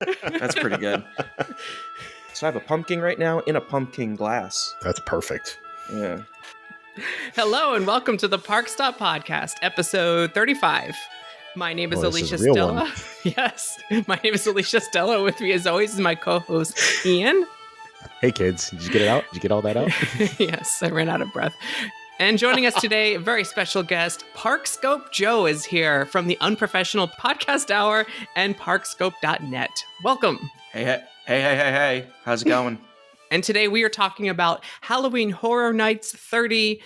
That's pretty good. So I have a pumpkin right now in a pumpkin glass. That's perfect. Yeah. Hello and welcome to the ParkStop podcast, episode 35. My name is Alicia This is a real Stella. one. Yes, my name is Alicia Stella. With me, as always, is my co-host Ian. Hey kids, did you get it out? Did you get all that out? Yes, I ran out of breath. And joining us today, a very special guest, Parkscope Joe is here from the Unprofessional Podcast Hour and Parkscope.net. Welcome. Hey. How's it going? And today we are talking about Halloween Horror Nights 30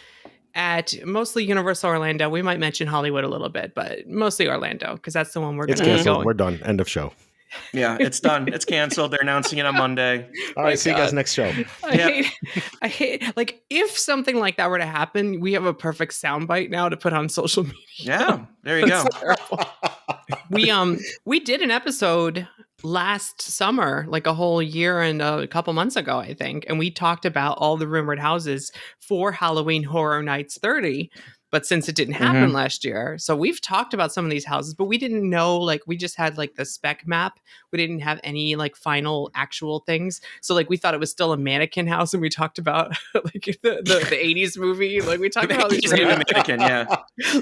at mostly Universal Orlando. We might mention Hollywood a little bit, but mostly Orlando, because that's the one we're going It's to be canceled. going. We're done. End of show. Yeah, it's done. It's canceled. They're announcing it on Monday. All right, see you guys next show. I hate, like, if something like that were to happen, we have a perfect soundbite now to put on social media. Yeah, there you go. We did an episode last summer, like a whole year and a couple months ago, I think, and we talked about all the rumored houses for Halloween Horror Nights 30. But since it didn't happen last year, so we've talked about some of these houses, but we didn't know, like, we just had like the spec map. We didn't have any like final actual things. So like we thought it was still a mannequin house, and we talked about like the 80s movie. Like we talked about these mannequin, yeah.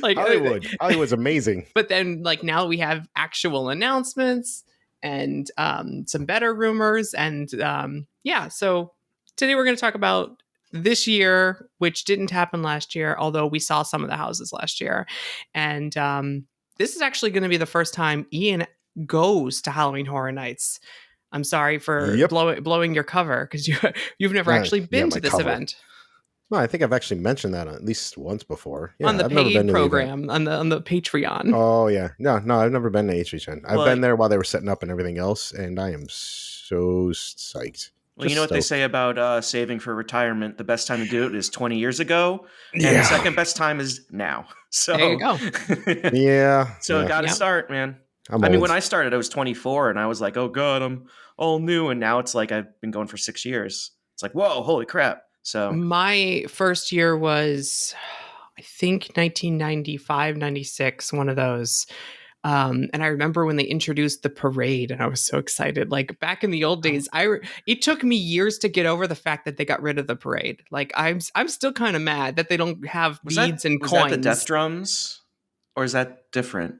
Like Hollywood's amazing. But then like now we have actual announcements and some better rumors. And so today we're going to talk about this year, which didn't happen last year, although we saw some of the houses last year. And this is actually going to be the first time Ian goes to Halloween Horror Nights. I'm sorry for blowing your cover, because you've never actually been to this event. No, I think I've actually mentioned that at least once before. Yeah, on the paid program, on the Patreon. Oh, yeah. No, I've never been to HHN. I've been there while they were setting up and everything else, and I am so psyched. Well, you know what they say about saving for retirement? The best time to do it is 20 years ago, and the second best time is now. So there you go. Yeah. So got to start, man. I mean, when I started, I was 24, and I was like, oh, God, I'm all new. And now it's like I've been going for 6 years. It's like, whoa, holy crap. So my first year was, I think, 1995, 96, one of those. And I remember when they introduced the parade, and I was so excited. Like back in the old days, it took me years to get over the fact that they got rid of the parade. Like I'm still kind of mad that they don't have beads and coins. Was that the death drums, or is that different?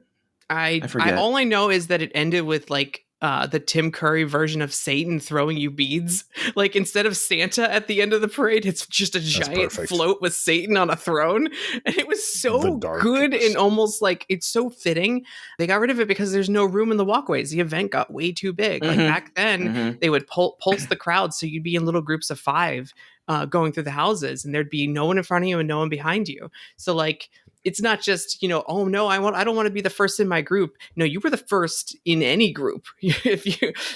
I forget. All I know is that it ended with like the Tim Curry version of Satan throwing you beads. Like instead of Santa at the end of the parade, it's just a giant float with Satan on a throne. And it was so good and almost like it's so fitting. They got rid of it because there's no room in the walkways. The event got way too big. Like back then, they would pulse the crowd, so you'd be in little groups of 5 going through the houses, and there'd be no one in front of you and no one behind you. So like, it's not just, oh no, I don't want to be the first in my group. No, you were the first in any group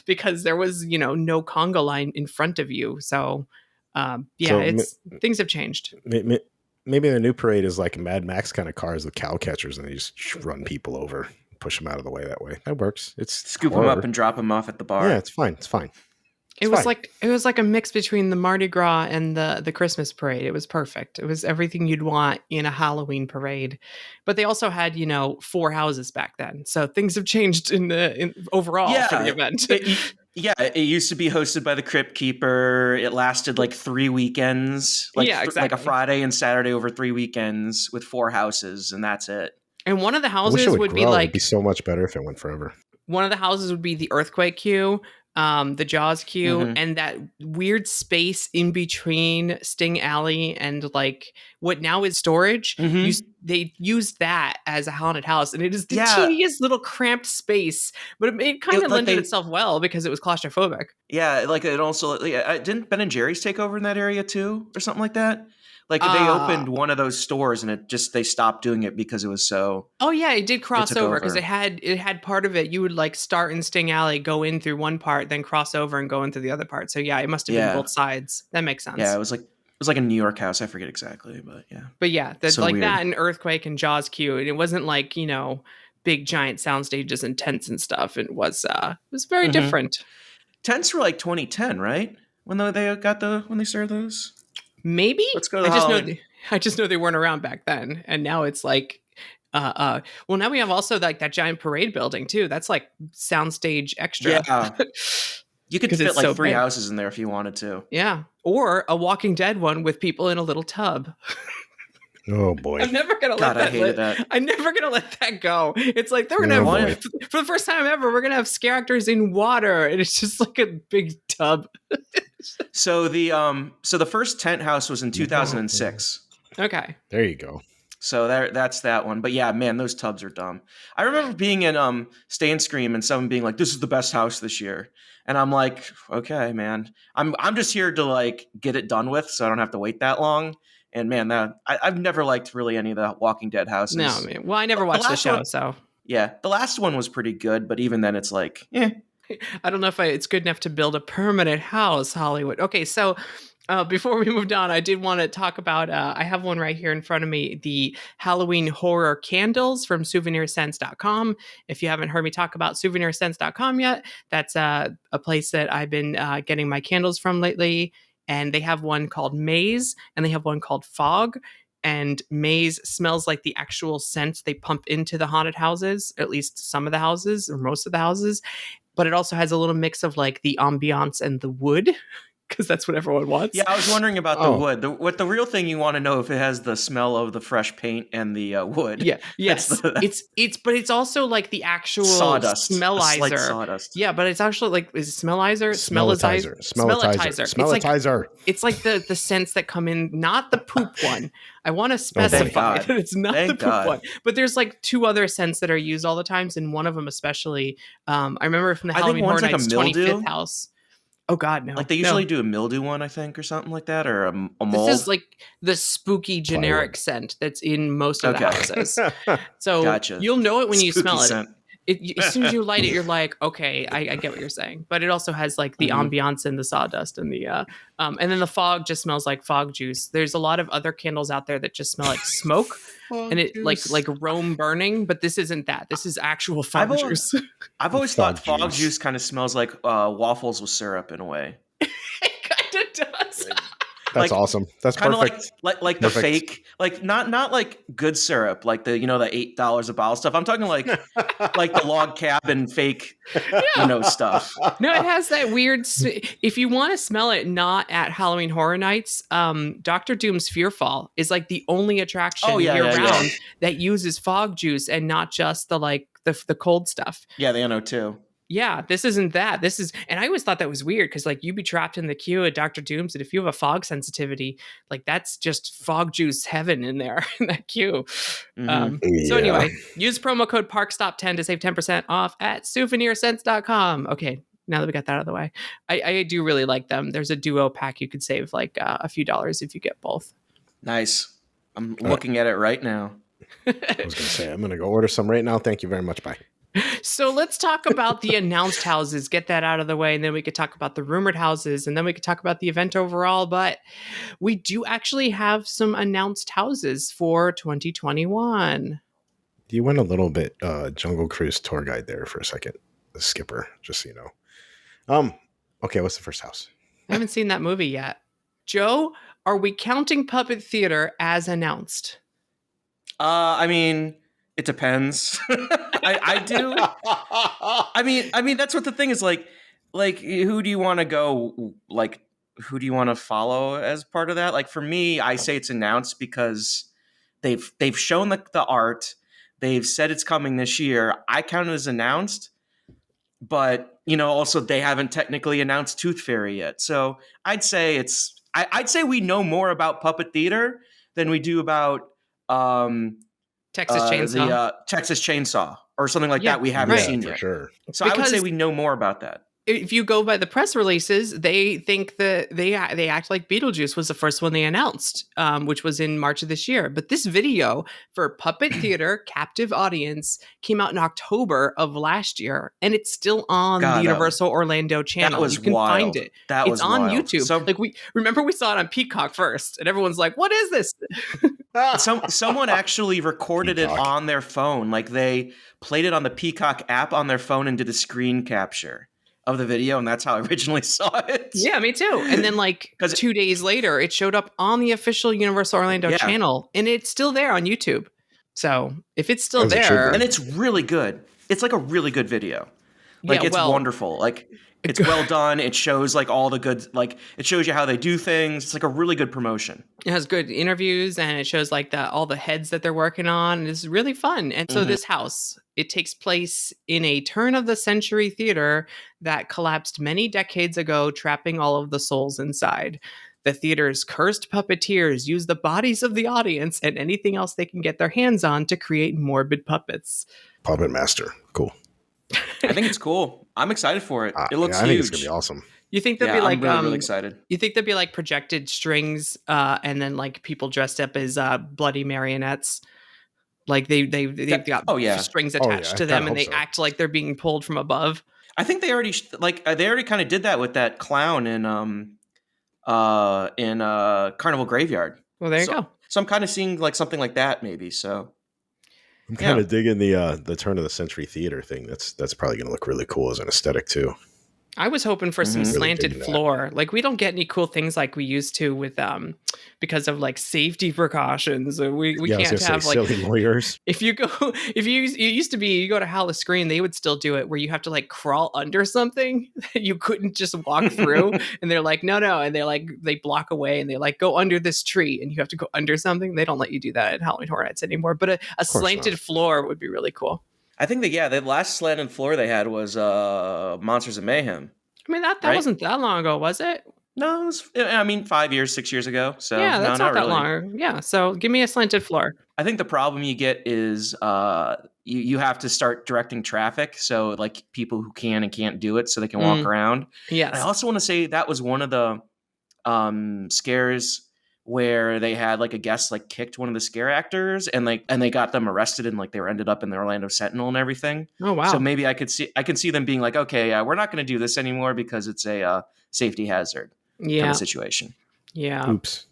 because there was, no conga line in front of you. So things have changed. Maybe the new parade is like Mad Max kind of cars with cow catchers, and they just run people over, push them out of the way that way. That works. It's scoop them up and drop them off at the bar. Yeah, it's fine. It was like a mix between the Mardi Gras and the Christmas parade. It was perfect. It was everything you'd want in a Halloween parade. But they also had, 4 houses back then. So things have changed in overall for the event. It used to be hosted by the Crypt Keeper. It lasted like 3 weekends. Exactly. Like a Friday and Saturday over 3 weekends with 4 houses, and that's it. And one of the houses would be like... It'd be so much better if it went forever. One of the houses would be the Earthquake queue, the Jaws queue, and that weird space in between Sting Alley and like what now is storage. They used that as a haunted house, and it is the teeniest little cramped space, but it kind of lended itself well because it was claustrophobic. Yeah, like it also didn't Ben and Jerry's take over in that area too, or something like that. Like they opened one of those stores, and they stopped doing it because it was so. Oh yeah, it did cross over because it had part of it. You would like start in Sting Alley, go in through one part, then cross over and go into the other part. So yeah, it must have been both sides. That makes sense. Yeah, it was like a New York house. I forget exactly, but yeah. But yeah, that's so like weird. That and Earthquake and Jaws queue, and it wasn't like big giant sound stages and tents and stuff. It was very different. Tents were like 2010, right? When they started those. Maybe. Let's go to Halloween. I just know they weren't around back then, and now it's like Well, now we have also like that giant parade building too. That's like soundstage extra. Yeah. You could fit like 3 houses in there if you wanted to. Yeah. Or a Walking Dead one with people in a little tub. Oh boy! I'm never gonna let that. I'm never gonna let that go. It's like they're gonna have, for the first time ever, we're gonna have scare actors in water, and it's just like a big tub. So the first tent house was in 2006. Okay, there you go. So that's that one. But yeah, man, those tubs are dumb. I remember being in Stay and Scream and someone being like, "This is the best house this year," and I'm like, "Okay, man, I'm just here to like get it done with, so I don't have to wait that long." And man, I've never liked really any of the Walking Dead houses. No, man. Well, I never watched the show, so yeah, the last one was pretty good, but even then, it's like, I don't know if it's good enough to build a permanent house, Hollywood. Okay, so before we moved on, I did want to talk about, I have one right here in front of me, the Halloween horror candles from souvenirscents.com. If you haven't heard me talk about souvenirscents.com yet, that's a place that I've been getting my candles from lately. And they have one called Maze, and they have one called Fog. And Maze smells like the actual scents they pump into the haunted houses, at least some of the houses or most of the houses. But it also has a little mix of like the ambiance and the wood, because that's what everyone wants. Yeah, I was wondering about the wood. What the real thing you want to know if it has the smell of the fresh paint and the wood. Yeah, yes, but it's also like the actual sawdust, smellizer. Like sawdust. Yeah, but it's actually like is it smellizer? Smellitizer. It's like the scents that come in, not the poop one. I want to specify that it's not the poop one. But there's like 2 other scents that are used all the times, and one of them especially. I remember from the Halloween Horror Nights 25th house. Oh God, no! Like they usually do a mildew one, I think, or something like that, or a mold. This is like the spooky generic scent that's in most of the houses. So gotcha. You'll know it when you smell it. As soon as you light it, you're like, okay, I get what you're saying. But it also has like the ambiance and the sawdust and the and then the fog just smells like fog juice. There's a lot of other candles out there that just smell like smoke and it juice. like Rome burning, but this isn't that. This is actual fog juice. I've always thought fog juice kind of smells like waffles with syrup in a way. It kind of does. That's awesome. That's perfect. Like the fake, like not like good syrup, like the the $8 a bottle stuff. I'm talking like like the log cabin fake, stuff. No, it has that weird. If you want to smell it, not at Halloween Horror Nights, Dr. Doom's Fearfall is like the only attraction year round that uses fog juice and not just the cold stuff. Yeah, the NO2. Yeah, this isn't that. This is, and I always thought that was weird because like you'd be trapped in the queue at Dr. Doom's, and if you have a fog sensitivity, like that's just fog juice heaven in there in that queue. So anyway, use promo code ParkStop10 to save 10% off at souvenirscents.com. Okay, now that we got that out of the way, I do really like them. There's a duo pack you could save like a few dollars if you get both. Nice. I'm looking at it right now. I was going to say, I'm going to go order some right now. Thank you very much. Bye. So let's talk about the announced houses, get that out of the way, and then we could talk about the rumored houses, and then we could talk about the event overall. But we do actually have some announced houses for 2021. You went a little bit Jungle Cruise tour guide there for a second, the skipper, just so you know. Okay, what's the first house? I haven't seen that movie yet. Joe, are we counting Puppet Theater as announced? I mean, it depends. I do. I mean, that's what the thing is like, who do you want to go? Like, who do you want to follow as part of that? Like, for me, I say it's announced because they've shown the art. They've said it's coming this year. I count it as announced, but also they haven't technically announced Tooth Fairy yet. So I'd say I'd say we know more about Puppet Theater than we do about Texas Chainsaw. The Texas Chainsaw or something like that we haven't seen yet. Sure. So I would say we know more about that. If you go by the press releases, they think that they act like Beetlejuice was the first one they announced, which was in March of this year. But this video for Puppet Theater Captive Audience came out in October of last year, and it's still on the Universal Orlando channel. That was you can wild. find it. It's on wild. YouTube. So, we saw it on Peacock first, and everyone's like, "What is this?" Someone actually recorded it on their phone. Like they played it on the Peacock app on their phone and did a screen capture of the video, and that's how I originally saw it. Yeah, me too. And then 2 days later, it showed up on the official Universal Orlando channel, and it's still there on YouTube. So if it's still As it should there, be. And it's really good. It's like a really good video. Like, yeah, it's well, wonderful. Like, it's well done. It shows like all the good, like, it shows you how they do things. It's like a really good promotion. it has good interviews, and it shows like all the heads that they're working on. And it's really fun. And so this house, it takes place in a turn of the century theater that collapsed many decades ago, trapping all of the souls inside. The theater's cursed puppeteers use the bodies of the audience and anything else they can get their hands on to create morbid puppets. Puppet Master. Cool. I think it's cool. I'm excited for it. It looks I think huge. it's going to be awesome. You think there'd be like I'm really excited. You think there'd be like projected strings, and then like people dressed up as bloody marionettes, like they've got strings attached to them, and they act like they're being pulled from above. I think they already kind of did that with that clown in Carnival Graveyard. Well, there you go. So I'm kind of seeing like something like that maybe. So I'm kind of digging the turn of the century theater thing. That's probably going to look really cool as an aesthetic too. I was hoping for some slanted floor. Like, we don't get any cool things like we used to with because of like safety precautions. We can't have like silly lawyers. If you used to be, you go to Halla Screen, they would still do it where you have to like crawl under something that you couldn't just walk through. And they're like, no. And they block away and they like, go under this tree and you have to go under something. They don't let you do that at Halloween Horror Nights anymore. But a slanted floor would be really cool. I think the last slanted floor they had was Monsters of Mayhem. I mean, that wasn't that long ago, was it? No, it was, 5 years, 6 years ago. So yeah, that's not that really long. Yeah, so give me a slanted floor. I think the problem you get is you have to start directing traffic, so like people who can and can't do it, so they can walk around. Yes. I also want to say that was one of the scares where they had like a guest like kicked one of the scare actors and they got them arrested and like they ended up in the Orlando Sentinel and everything. Oh wow! So maybe I can see them being like, okay, we're not going to do this anymore because it's a safety hazard kind of situation. Yeah. Oops.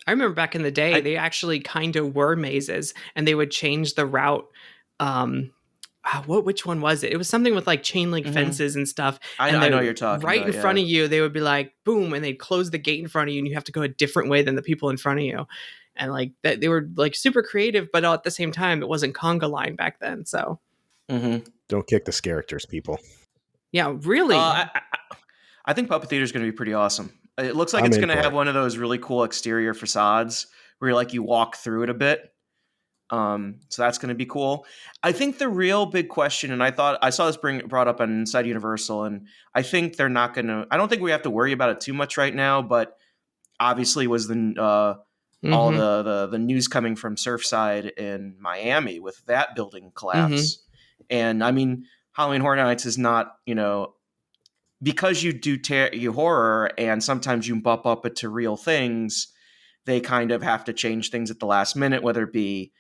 I remember back in the day, they actually kind of were mazes, and they would change the route. Which one was it? It was something with like chain link fences and stuff. I know what you're talking right about, in front of you, they would be like, boom, and they'd close the gate in front of you, and you have to go a different way than the people in front of you. And like that, they were like super creative, but at the same time, it wasn't conga line back then. So don't kick the characters, people. Yeah, really. I think Puppet Theater is going to be pretty awesome. It looks like it's going to have one of those really cool exterior facades where you walk through it a bit. So that's going to be cool. I think the real big question, and I saw this brought up on Inside Universal, and I think they're not going to. I don't think we have to worry about it too much right now. But obviously, was all the news coming from Surfside in Miami with that building collapse, and I mean, Halloween Horror Nights is not because you do you horror, and sometimes you bump up it to real things. They kind of have to change things at the last minute, whether it be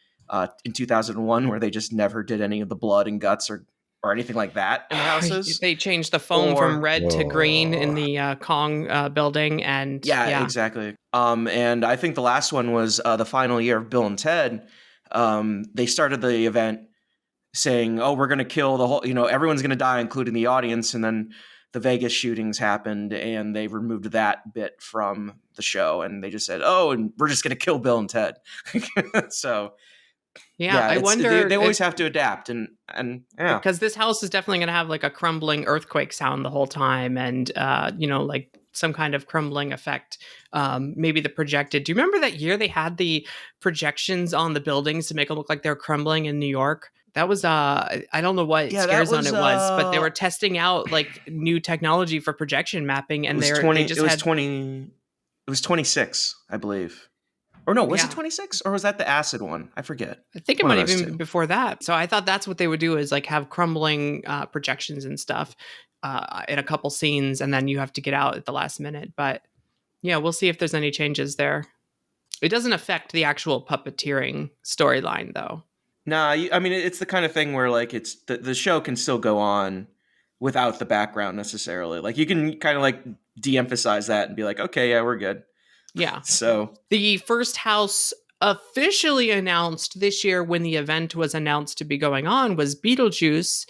in 2001, where they just never did any of the blood and guts or anything like that in the houses. They changed the foam from red to green in the Kong building, and yeah, exactly. And I think the last one was the final year of Bill and Ted. They started the event saying, "Oh, we're going to kill the whole. Everyone's going to die, including the audience," and then the Vegas shootings happened, and they removed that bit from the show, and they just said, "Oh, and we're just going to kill Bill and Ted." So. Yeah, I wonder. They always have to adapt, and because this house is definitely going to have like a crumbling earthquake sound the whole time, and like some kind of crumbling effect. Maybe the projected. Do you remember that year they had the projections on the buildings to make them look like they're crumbling in New York? That was I don't know what scare zone it was, but they were testing out like new technology for projection mapping, and it was 26, I believe. Or no, was it 26? Or was that the acid one? I forget. I think it might have been before that. So I thought that's what they would do is like have crumbling projections and stuff in a couple scenes, and then you have to get out at the last minute. But yeah, we'll see if there's any changes there. It doesn't affect the actual puppeteering storyline, though. Nah, I mean, it's the kind of thing where like it's the show can still go on without the background necessarily. Like you can kind of like de-emphasize that and be like, okay, yeah, we're good. Yeah. So the first house officially announced this year when the event was announced to be going on was Beetlejuice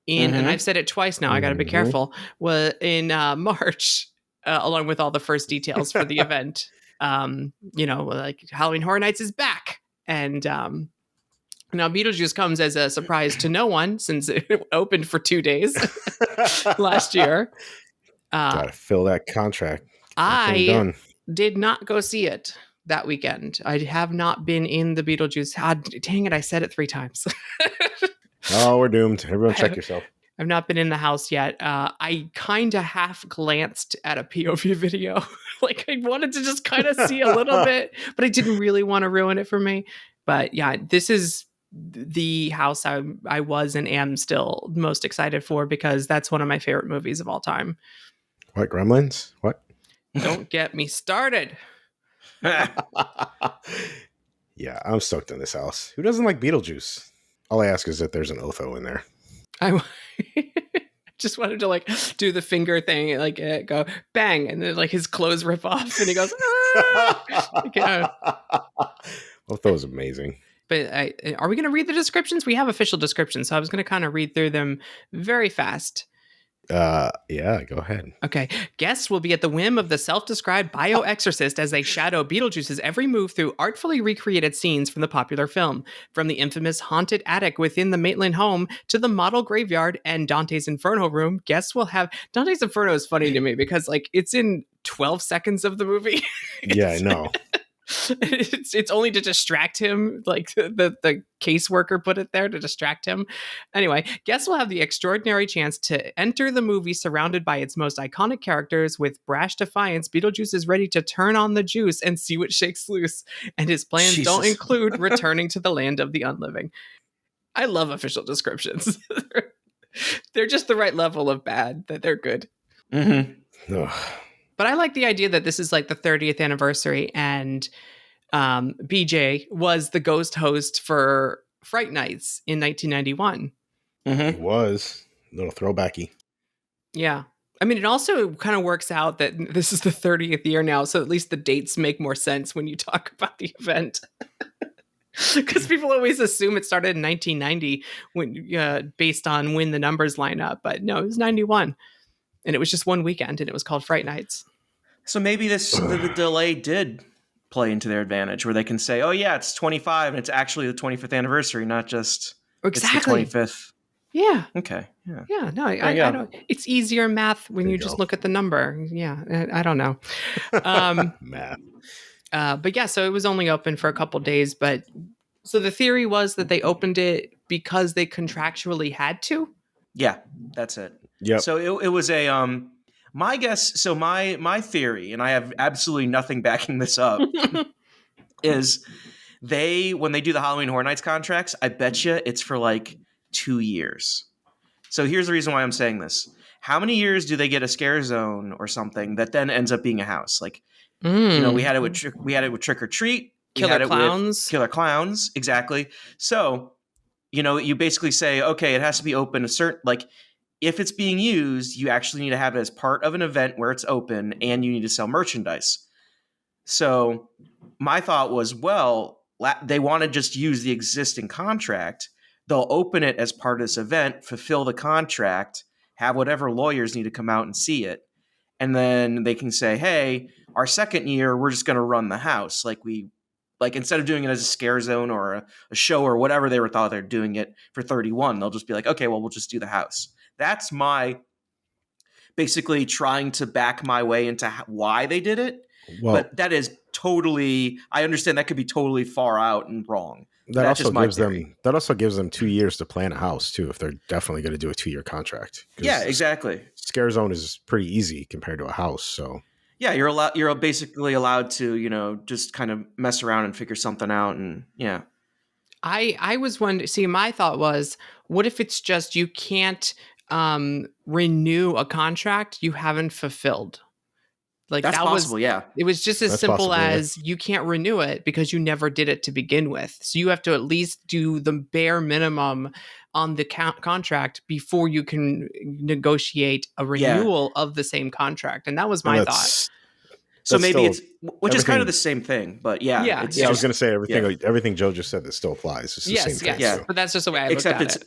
and I've said it twice now, I got to be careful, was in March, along with all the first details for the event. Like Halloween Horror Nights is back. And Now, Beetlejuice comes as a surprise to no one since it opened for 2 days last year. Gotta fill that contract. I done. did not go see it that weekend. I have not been in the Beetlejuice. Dang it, I said it 3 times. Oh, we're doomed. Everyone check yourself. I've not been in the house yet. I kind of half glanced at a POV video. Like I wanted to just kind of see a little bit, but I didn't really want to ruin it for me. But yeah, this is the house I was and am still most excited for because that's one of my favorite movies of all time. What, Gremlins? What? Don't get me started. Yeah, I'm stoked on this house. Who doesn't like Beetlejuice? All I ask is that there's an Otho in there. I just wanted to like do the finger thing, like go bang, and then like his clothes rip off, and he goes. Otho is amazing. But are we going to read the descriptions? We have official descriptions, so I was going to kind of read through them very fast. Yeah, go ahead. Okay. Guests will be at the whim of the self-described bioexorcist as they shadow Beetlejuice's every move through artfully recreated scenes from the popular film. From the infamous haunted attic within the Maitland home to the model graveyard and Dante's Inferno room, guests will have... Dante's Inferno is funny to me because like it's in 12 seconds of the movie. Yeah, I know. It's only to distract him, like the caseworker put it there to distract him. Anyway, guests will have the extraordinary chance to enter the movie surrounded by its most iconic characters. With brash defiance, Beetlejuice is ready to turn on the juice and see what shakes loose, and his plans don't include returning to the land of the unliving. I love official descriptions. They're just the right level of bad that they're good. Mm-hmm. But I like the idea that this is like the 30th anniversary and BJ was the ghost host for Fright Nights in 1991. Mm-hmm. It was. A little throwbacky. Yeah. I mean, it also kind of works out that this is the 30th year now, so at least the dates make more sense when you talk about the event. Because people always assume it started in 1990 when, based on when the numbers line up. But no, it was 91. And it was just one weekend, and it was called Fright Nights. So maybe the delay did play into their advantage, where they can say, "Oh yeah, it's 25, and it's actually the 25th anniversary, not just exactly it's the 25th." Yeah. Okay. Yeah. Yeah. No, I don't. It's easier math when you just look at the number. Yeah. I don't know. Math. But yeah, so it was only open for a couple days. But so the theory was that they opened it because they contractually had to. Yeah, that's it. Yeah. So it was a my guess. So my theory, and I have absolutely nothing backing this up, is when they do the Halloween Horror Nights contracts, I bet you it's for like 2 years. So here's the reason why I'm saying this. How many years do they get a scare zone or something that then ends up being a house? Like, you know, we had it with Trick or Treat, Killer Clowns, exactly. So, you know, you basically say, okay, it has to be open a certain, like, if it's being used, you actually need to have it as part of an event where it's open, and you need to sell merchandise. So my thought was, well, they want to just use the existing contract. They'll open it as part of this event, fulfill the contract, have whatever lawyers need to come out and see it. And then they can say, hey, our second year, we're just going to run the house. Like instead of doing it as a scare zone or a show or whatever they thought they're doing it for 31, they'll just be like, okay, well, we'll just do the house. That's my basically trying to back my way into why they did it. Well, but that is totally, I understand that could be totally far out and wrong. That also gives them 2 years to plan a house too, if they're definitely going to do a 2-year contract. Yeah, exactly. Scare zone is pretty easy compared to a house. So yeah, you're basically allowed to, you know, just kind of mess around and figure something out. And yeah. I was wondering, see, my thought was, what if it's just, you can't renew a contract you haven't fulfilled? Like that's possible, yeah. It was just as simple as you can't renew it because you never did it to begin with. So you have to at least do the bare minimum on the contract before you can negotiate a renewal of the same contract. And that was my thought. So maybe which is kind of the same thing, but yeah. I was going to say everything Joe just said that still applies. It's the same thing. Yes, but that's just the way I looked at it.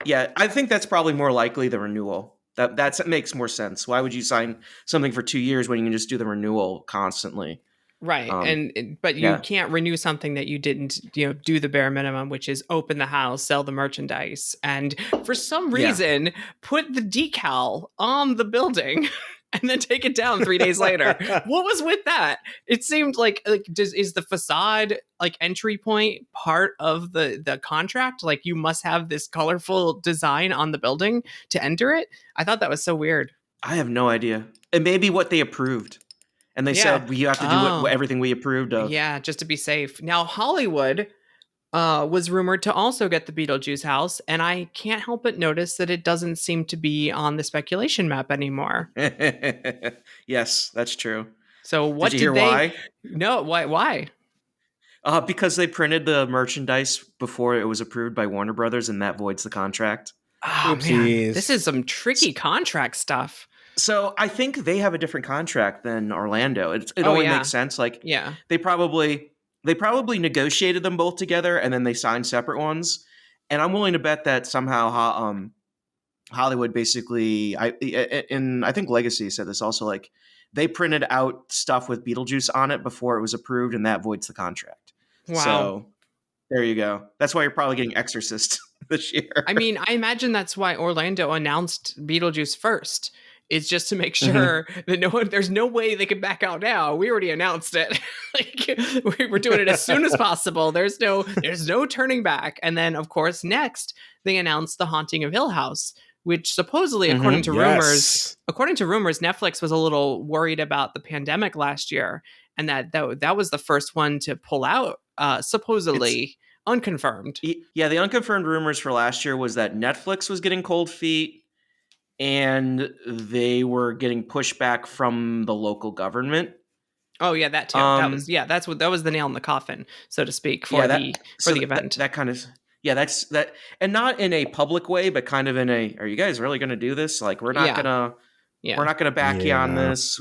Yeah, I think that's probably more likely the renewal. That makes more sense. Why would you sign something for 2 years when you can just do the renewal constantly? Right. But you can't renew something that you didn't, do the bare minimum, which is open the house, sell the merchandise, and for some reason put the decal on the building and then take it down 3 days later. What was with that? It seemed like is the facade entry point part of the contract? Like you must have this colorful design on the building to enter it. I thought that was so weird. I have no idea. It may be what they approved. And they said, you have to do everything we approved of. Yeah, just to be safe. Now, Hollywood was rumored to also get the Beetlejuice house, and I can't help but notice that it doesn't seem to be on the speculation map anymore. Yes, that's true. So what did you hear why? No, why? Because they printed the merchandise before it was approved by Warner Brothers, and that voids the contract. Oh, man. This is some tricky contract stuff. So I think they have a different contract than Orlando. It only makes sense. They probably negotiated them both together and then they signed separate ones. And I'm willing to bet that somehow Hollywood basically, I think Legacy said this also, they printed out stuff with Beetlejuice on it before it was approved, and that voids the contract. Wow. So there you go. That's why you're probably getting Exorcist this year. I mean, I imagine that's why Orlando announced Beetlejuice first. It's just to make sure that there's no way they could back out now. We already announced it. We're doing it as soon as possible. There's no turning back. And then, of course, next they announced The Haunting of Hill House, which supposedly, according to rumors, Netflix was a little worried about the pandemic last year, and that was the first one to pull out. Supposedly unconfirmed. Yeah, the unconfirmed rumors for last year was that Netflix was getting cold feet. And they were getting pushback from the local government. Oh yeah, that too. That was the nail in the coffin, so to speak, for the event. That kind of that's that, and not in a public way, but kind of in a, are you guys really going to do this? We're not gonna back you on this.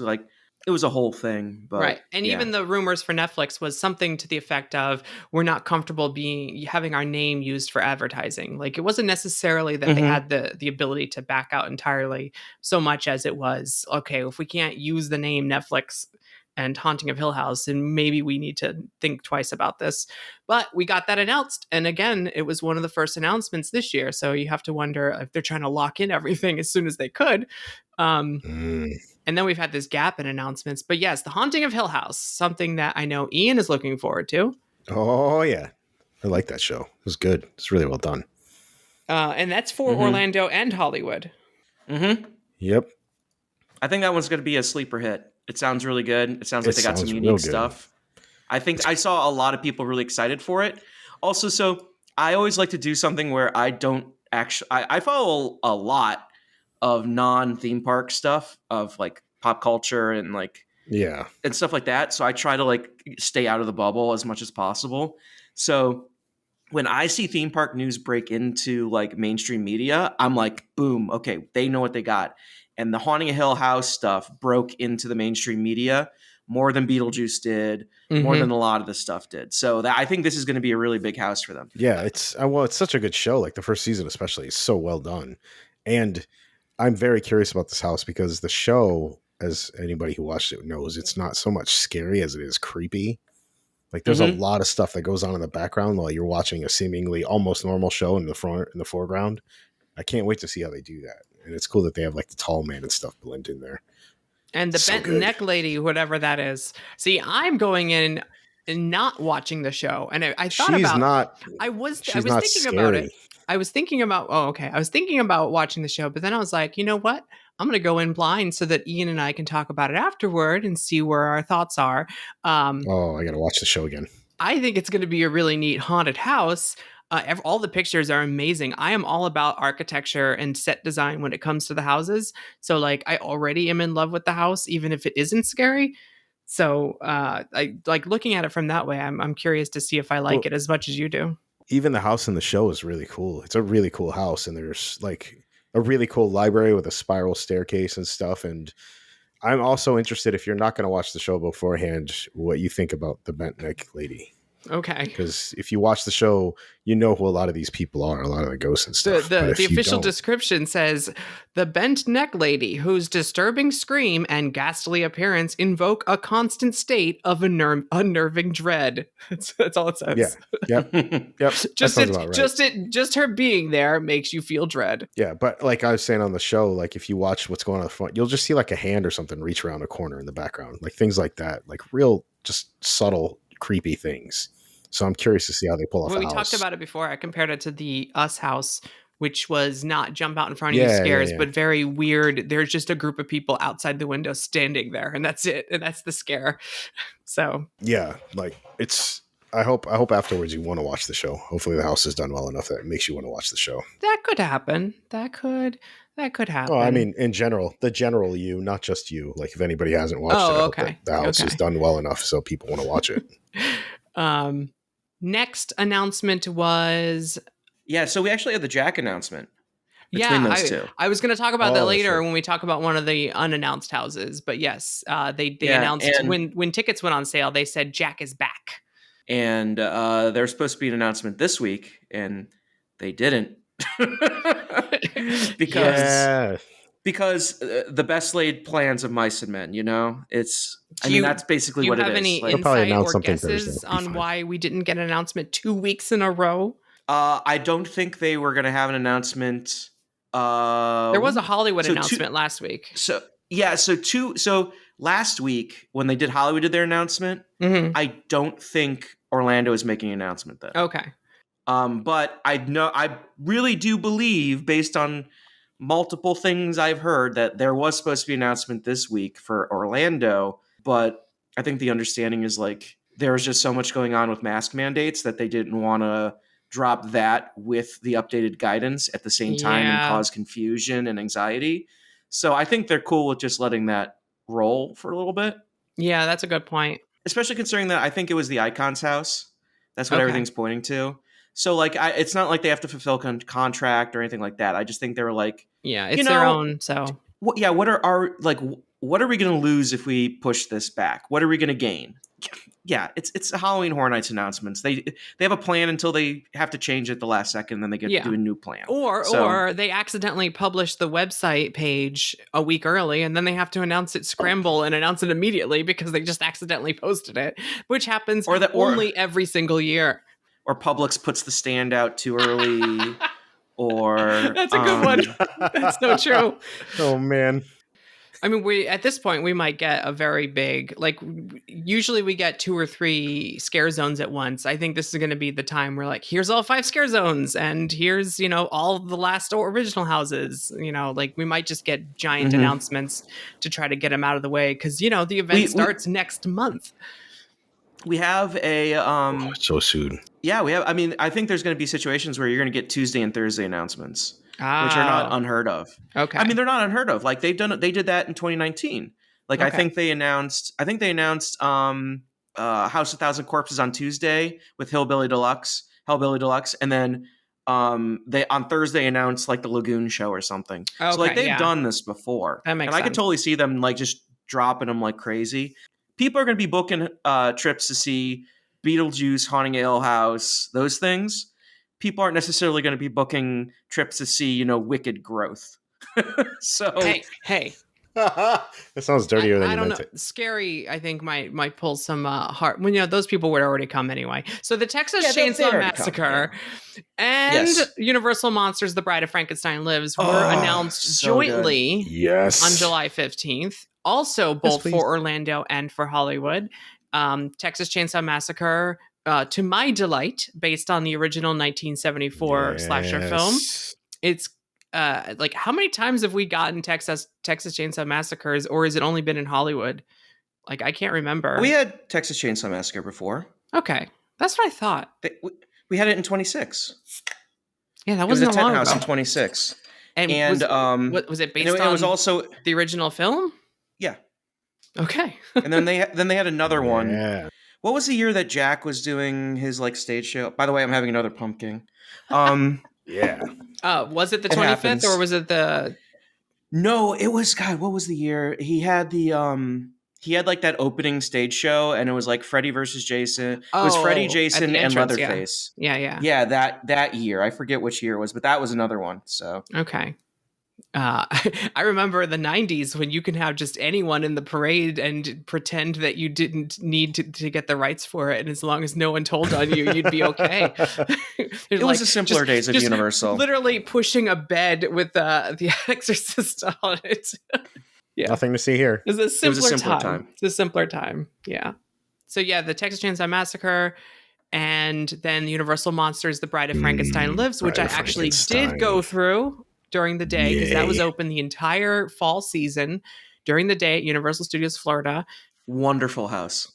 It was a whole thing, but right. And even the rumors for Netflix was something to the effect of, we're not comfortable having our name used for advertising. It wasn't necessarily that they had the ability to back out entirely, so much as it was, okay, if we can't use the name Netflix and Haunting of Hill House, and maybe we need to think twice about this. But we got that announced, and again, it was one of the first announcements this year, so you have to wonder if they're trying to lock in everything as soon as they could. And then we've had this gap in announcements. But yes, The Haunting of Hill House, something that I know Ian is looking forward to. Oh, yeah. I like that show. It was good. It's really well done. And that's for Orlando and Hollywood. Mm-hmm. Yep. I think that one's going to be a sleeper hit. It sounds really good. It sounds like they got some unique stuff. I think I saw a lot of people really excited for it. Also, so I always like to do something where I don't actually... I follow a lot of non-theme park stuff, of pop culture and and stuff like that. So I try to stay out of the bubble as much as possible. So when I see theme park news break into mainstream media, I'm like, boom, okay, they know what they got. And the Haunting of Hill House stuff broke into the mainstream media more than Beetlejuice did, more than a lot of the stuff did. So I think this is going to be a really big house for them. Yeah, it's such a good show. The first season especially is so well done. And I'm very curious about this house because the show, as anybody who watched it knows, it's not so much scary as it is creepy. There's a lot of stuff that goes on in the background while you're watching a seemingly almost normal show in the foreground. I can't wait to see how they do that. And it's cool that they have the tall man and stuff blend in there. And the bent neck lady, whatever that is. See, I'm going in and not watching the show. And I thought I was thinking about it. I was thinking about watching the show, but then I was like, you know what? I'm going to go in blind so that Ian and I can talk about it afterward and see where our thoughts are. I got to watch the show again. I think it's going to be a really neat haunted house. All the pictures are amazing. I am all about architecture and set design when it comes to the houses. So I already am in love with the house, even if it isn't scary. So I looking at it from that way. I'm curious to see if I like it as much as you do. Even the house in the show is really cool. It's a really cool house, and there's a really cool library with a spiral staircase and stuff. And I'm also interested, if you're not going to watch the show beforehand, what you think about the bent neck lady. Okay. Because if you watch the show, you know who a lot of these people are, a lot of the ghosts and stuff. The official description says, the bent neck lady whose disturbing scream and ghastly appearance invoke a constant state of unnerving dread. That's all it says. Yeah. Yep. Just her being there makes you feel dread. Yeah, but like I was saying on the show, like if you watch what's going on in the front, you'll just see like a hand or something reach around a corner in the background, like things like that, like real just subtle creepy things. So I'm curious to see how they pull off. We talked about it before. I compared it to the Us house, which was not jump out in front of you scares, but very weird. There's just a group of people outside the window standing there, and that's it. And that's the scare. So yeah, like I hope afterwards you want to watch the show. Hopefully the house is done well enough that it makes you want to watch the show. That could happen. That could happen. Well, I mean, in general, the general you, not just you. Like if anybody hasn't watched it, the house is done well enough so people want to watch it. Next announcement was... Yeah, so we actually had the Jack announcement between those two. I was going to talk about that later when we talk about one of the unannounced houses. But yes, they announced when tickets went on sale, they said Jack is back. And there's supposed to be an announcement this week, and they didn't. Because the best laid plans of mice and men, that's basically what it is. Do you have any insight or guesses on why we didn't get an announcement 2 weeks in a row? I don't think they were going to have an announcement. There was a Hollywood announcement last week. So last week when they did Hollywood did their announcement, I don't think Orlando is making an announcement then. Okay. But I really do believe, based on multiple things I've heard, that there was supposed to be an announcement this week for Orlando, but I think the understanding is like there was just so much going on with mask mandates that they didn't want to drop that with the updated guidance at the same time and cause confusion and anxiety. So I think they're cool with just letting that roll for a little bit. Yeah, that's a good point. Especially considering that I think it was the Icon's house. That's what everything's pointing to. So like, it's not like they have to fulfill contract or anything like that. I just think they were like, it's their own. So what are we going to lose if we push this back? What are we going to gain? Yeah, it's a Halloween Horror Nights announcements. They have a plan until they have to change it the last second, then they get to do a new plan. Or they accidentally publish the website page a week early, and then they have to announce it, scramble and announce it immediately because they just accidentally posted it, which happens only every single year. Or Publix puts the stand out too early. Or that's a good one. That's so true. Oh man. I mean, at this point we might get a very big, like usually we get 2 or 3 scare zones at once. I think this is going to be the time where like, here's all 5 scare zones and here's, all the last original houses, like we might just get giant announcements to try to get them out of the way. Cause the event starts next month. We have a, so soon. Yeah, we have. I mean, I think there's going to be situations where you're going to get Tuesday and Thursday announcements, which are not unheard of. Okay. I mean, they're not unheard of. Like they did that in 2019. Like I think they announced House of Thousand Corpses on Tuesday with Hellbilly Deluxe, and then they on Thursday announced like the Lagoon show or something. Okay, so like they've done this before, that makes and sense. I could totally see them like just dropping them like crazy. People are going to be booking trips to see Beetlejuice, Haunting a Hill House, those things. People aren't necessarily going to be booking trips to see, Wicked Growth. So hey. That sounds dirtier than you meant it. Scary, I think, might pull some heart. Well, those people would already come anyway. So the Texas Chainsaw Massacre and Universal Monsters: The Bride of Frankenstein Lives were announced jointly on July 15th. Also, both for Orlando and for Hollywood. Texas Chainsaw Massacre, to my delight, based on the original 1974 slasher film. It's like, how many times have we gotten Texas Chainsaw Massacres, or has it only been in Hollywood? Like, I can't remember. We had Texas Chainsaw Massacre before. Okay, that's what I thought. We had it in 26. Yeah, that wasn't long ago. House in 26. And was it based on? It was also the original film. Yeah. Okay. And then they had another one. Yeah. What was the year that Jack was doing his like stage show? By the way, I'm having another pumpkin. Yeah. Was it the 25th or was it the? No, it was God. What was the year? He had the he had like that opening stage show, and it was like Freddy versus Jason. It was Freddy, Jason, and Leatherface. Yeah. That year. I forget which year it was, but that was another one. So okay. I remember the 90s when you can have just anyone in the parade and pretend that you didn't need to get the rights for it. And as long as no one told on you, you'd be okay. It was the simpler days of Universal. Literally pushing a bed with the Exorcist on it. Yeah. Nothing to see here. It was a simpler time. It's a simpler time. Yeah. So yeah, the Texas Chainsaw Massacre, and then Universal Monsters, The Bride of Frankenstein Lives, which I actually did go through during the day, because that was open the entire fall season during the day at Universal Studios Florida. Wonderful house.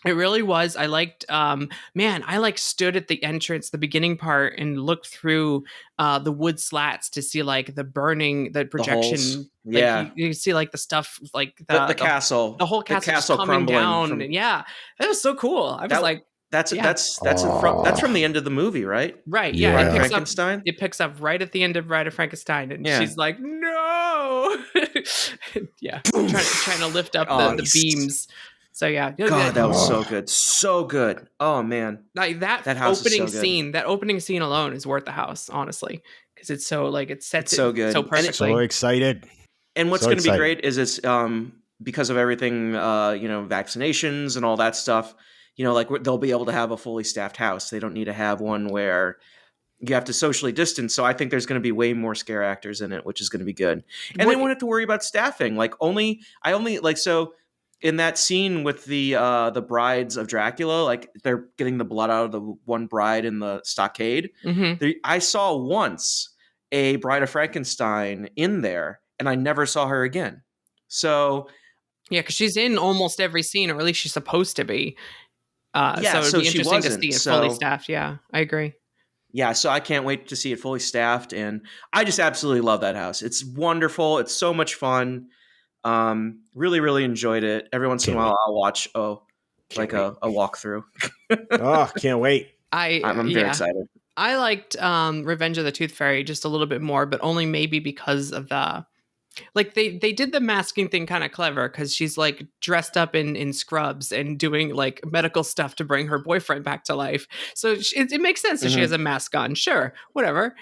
It really was. I liked, I stood at the entrance, the beginning part, and looked through the wood slats to see like the burning, the projection. You see like the stuff, like the castle, the whole castle coming down. Yeah, that was so cool. I was like, that's from the end of the movie, right? Right. Yeah. It picks Frankenstein. It picks up right at the end of Bride of Frankenstein, and she's like, "No!" trying to lift up the beams. So yeah, God, that was so good, so good. Oh man, like that house opening scene. That opening scene alone is worth the house, honestly, because it's so like it sets it so good, so perfectly. So excited. And what's going to be great is it's because of everything, vaccinations and all that stuff. Like they'll be able to have a fully staffed house. They don't need to have one where you have to socially distance. So I think there's going to be way more scare actors in it, which is going to be good. And they won't have to worry about staffing. Like so in that scene with the brides of Dracula, like they're getting the blood out of the one bride in the stockade. Mm-hmm. I saw once a Bride of Frankenstein in there, and I never saw her again. So yeah, because she's in almost every scene, or at least she's supposed to be. So it'd be interesting to see it fully staffed. Yeah, I agree. Yeah, so I can't wait to see it fully staffed, and I just absolutely love that house. It's wonderful. It's so much fun. Really, really enjoyed it. Every once in a while, I'll watch a walkthrough. Can't wait. I'm very excited. I liked Revenge of the Tooth Fairy just a little bit more, but only maybe because of the. Like they did the masking thing kind of clever, because she's like dressed up in scrubs and doing like medical stuff to bring her boyfriend back to life. So it makes sense that she has a mask on. Sure, whatever.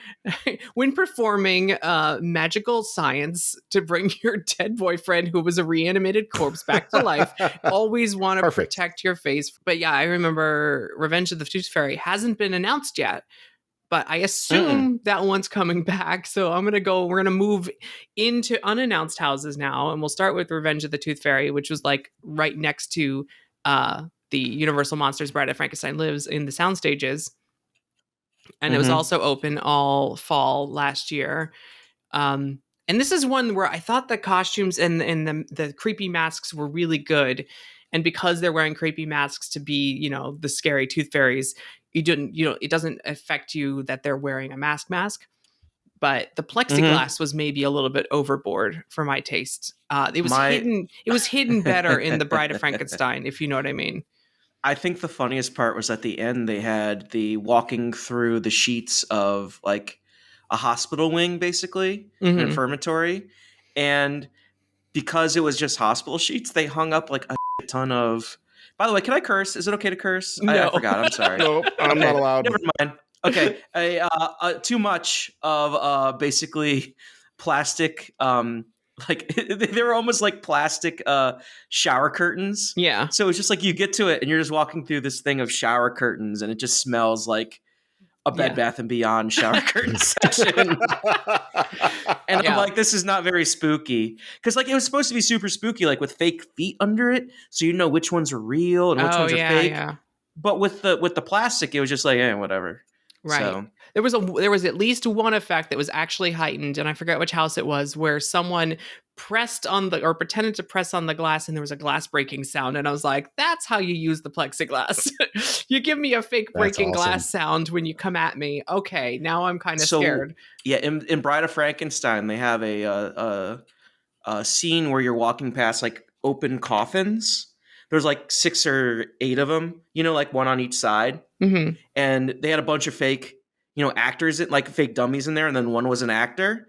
When performing magical science to bring your dead boyfriend, who was a reanimated corpse, back to life, always want to protect your face. But yeah, I remember Revenge of the Tooth Fairy hasn't been announced yet. But I assume that one's coming back. So we're going to move into unannounced houses now. And we'll start with Revenge of the Tooth Fairy, which was like right next to the Universal Monsters Bride of Frankenstein Lives in the sound stages. And it was also open all fall last year. And this is one where I thought the costumes and the creepy masks were really good. And because they're wearing creepy masks to be, the scary tooth fairies, it doesn't affect you that they're wearing a mask, but the plexiglass was maybe a little bit overboard for my taste. It was hidden better in the Bride of Frankenstein, if you know what I mean. I think the funniest part was at the end, they had the walking through the sheets of like a hospital wing, basically, an infirmary. And because it was just hospital sheets, they hung up like a ton of. By the way, can I curse? Is it okay to curse? No. I forgot. I'm sorry. Nope, I'm not allowed. Never mind. Okay. Too much of basically plastic. They were almost like plastic shower curtains. Yeah. So it's just like you get to it and you're just walking through this thing of shower curtains, and it just smells like a Bed Bath & Beyond shower curtain section. And I'm like, this is not very spooky. Because like it was supposed to be super spooky, like with fake feet under it. So you know which ones are real and which ones are fake. Yeah. But with the plastic, it was just like, whatever. Right. So. There was at least one effect that was actually heightened, and I forget which house it was, where someone pressed on pretended to press on the glass, and there was a glass breaking sound, and I was like, that's how you use the plexiglass. You give me a fake breaking glass sound when you come at me. Okay, now I'm kind of scared. Yeah, in Bride of Frankenstein, they have a scene where you're walking past like open coffins. There's like 6 or 8 of them, like one on each side. Mm-hmm. And they had a bunch of fake, actors, like fake dummies in there. And then one was an actor.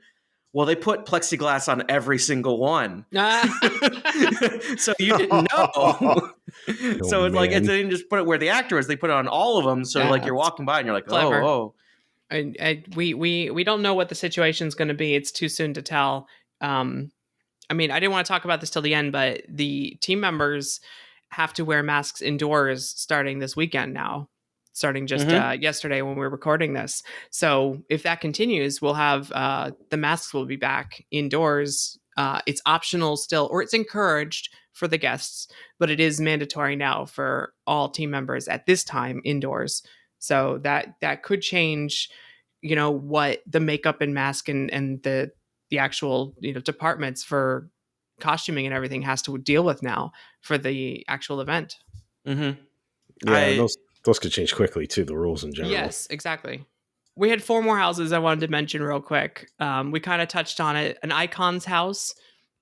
Well, they put plexiglass on every single one. So you didn't know. So it's like, they didn't just put it where the actor was. They put it on all of them. So like you're walking by and you're like, clever. oh. We don't know what the situation's going to be. It's too soon to tell. I mean, I didn't want to talk about this till the end, but the team members have to wear masks indoors starting this weekend now, starting just yesterday when we were recording this. So if that continues, we'll have the masks will be back indoors. It's optional still, or it's encouraged for the guests, but it is mandatory now for all team members at this time indoors. So that could change, what the makeup and mask and the actual departments for costuming and everything has to deal with now for the actual event. Yeah, those could change quickly too, the rules in general. Yes, exactly. We had 4 more houses I wanted to mention real quick. We kind of touched on it. An Icon's house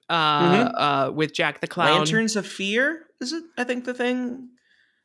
with Jack the Clown. Lanterns of Fear, is it? I think the thing.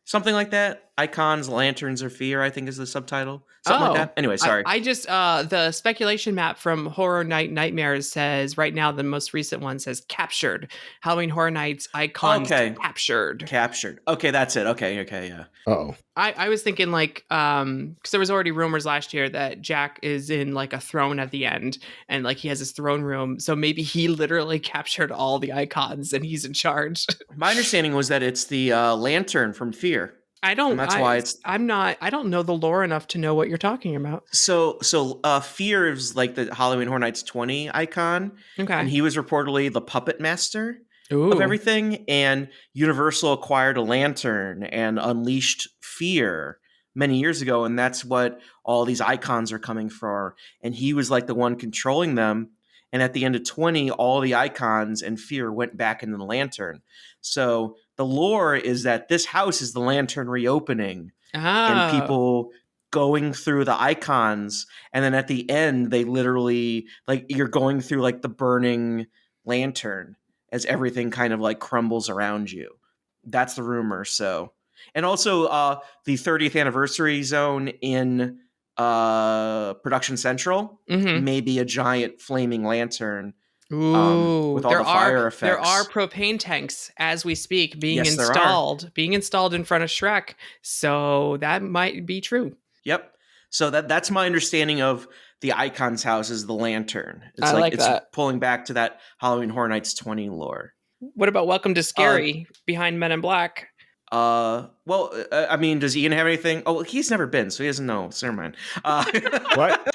Something like that. Icons, Lanterns of Fear, I think is the subtitle. Something like that. Anyway, sorry. I just, the speculation map from Horror Night Nightmares says, right now, the most recent one says captured. Halloween Horror Nights Icons captured. Captured. Okay, that's it. Okay, yeah. Uh-oh. I was thinking because there was already rumors last year that Jack is in like a throne at the end and like he has his throne room. So maybe he literally captured all the icons and he's in charge. My understanding was that it's the lantern from Fear. I don't. And that's why it's. I'm not. I don't know the lore enough to know what you're talking about. So Fear is like the Halloween Horror Nights 20 icon. Okay. And he was reportedly the puppet master of everything. And Universal acquired a lantern and unleashed Fear many years ago, and that's what all these icons are coming for. And he was like the one controlling them. And at the end of 20, all the icons and Fear went back into the lantern. So the lore is that this house is the lantern reopening and people going through the icons. And then at the end, they literally, like, you're going through like the burning lantern as everything kind of like crumbles around you. That's the rumor. So, and also the 30th anniversary zone in Production Central may be a giant flaming lantern. With all the fire effects. There are propane tanks as we speak being installed in front of Shrek. So that might be true. Yep. So that's my understanding of the Icon's house is the lantern. It's it's pulling back to that Halloween Horror Nights 20 lore. What about Welcome to Scary behind Men in Black? Well, I mean, does Ian have anything? Oh, he's never been, so he doesn't know. So never mind. What?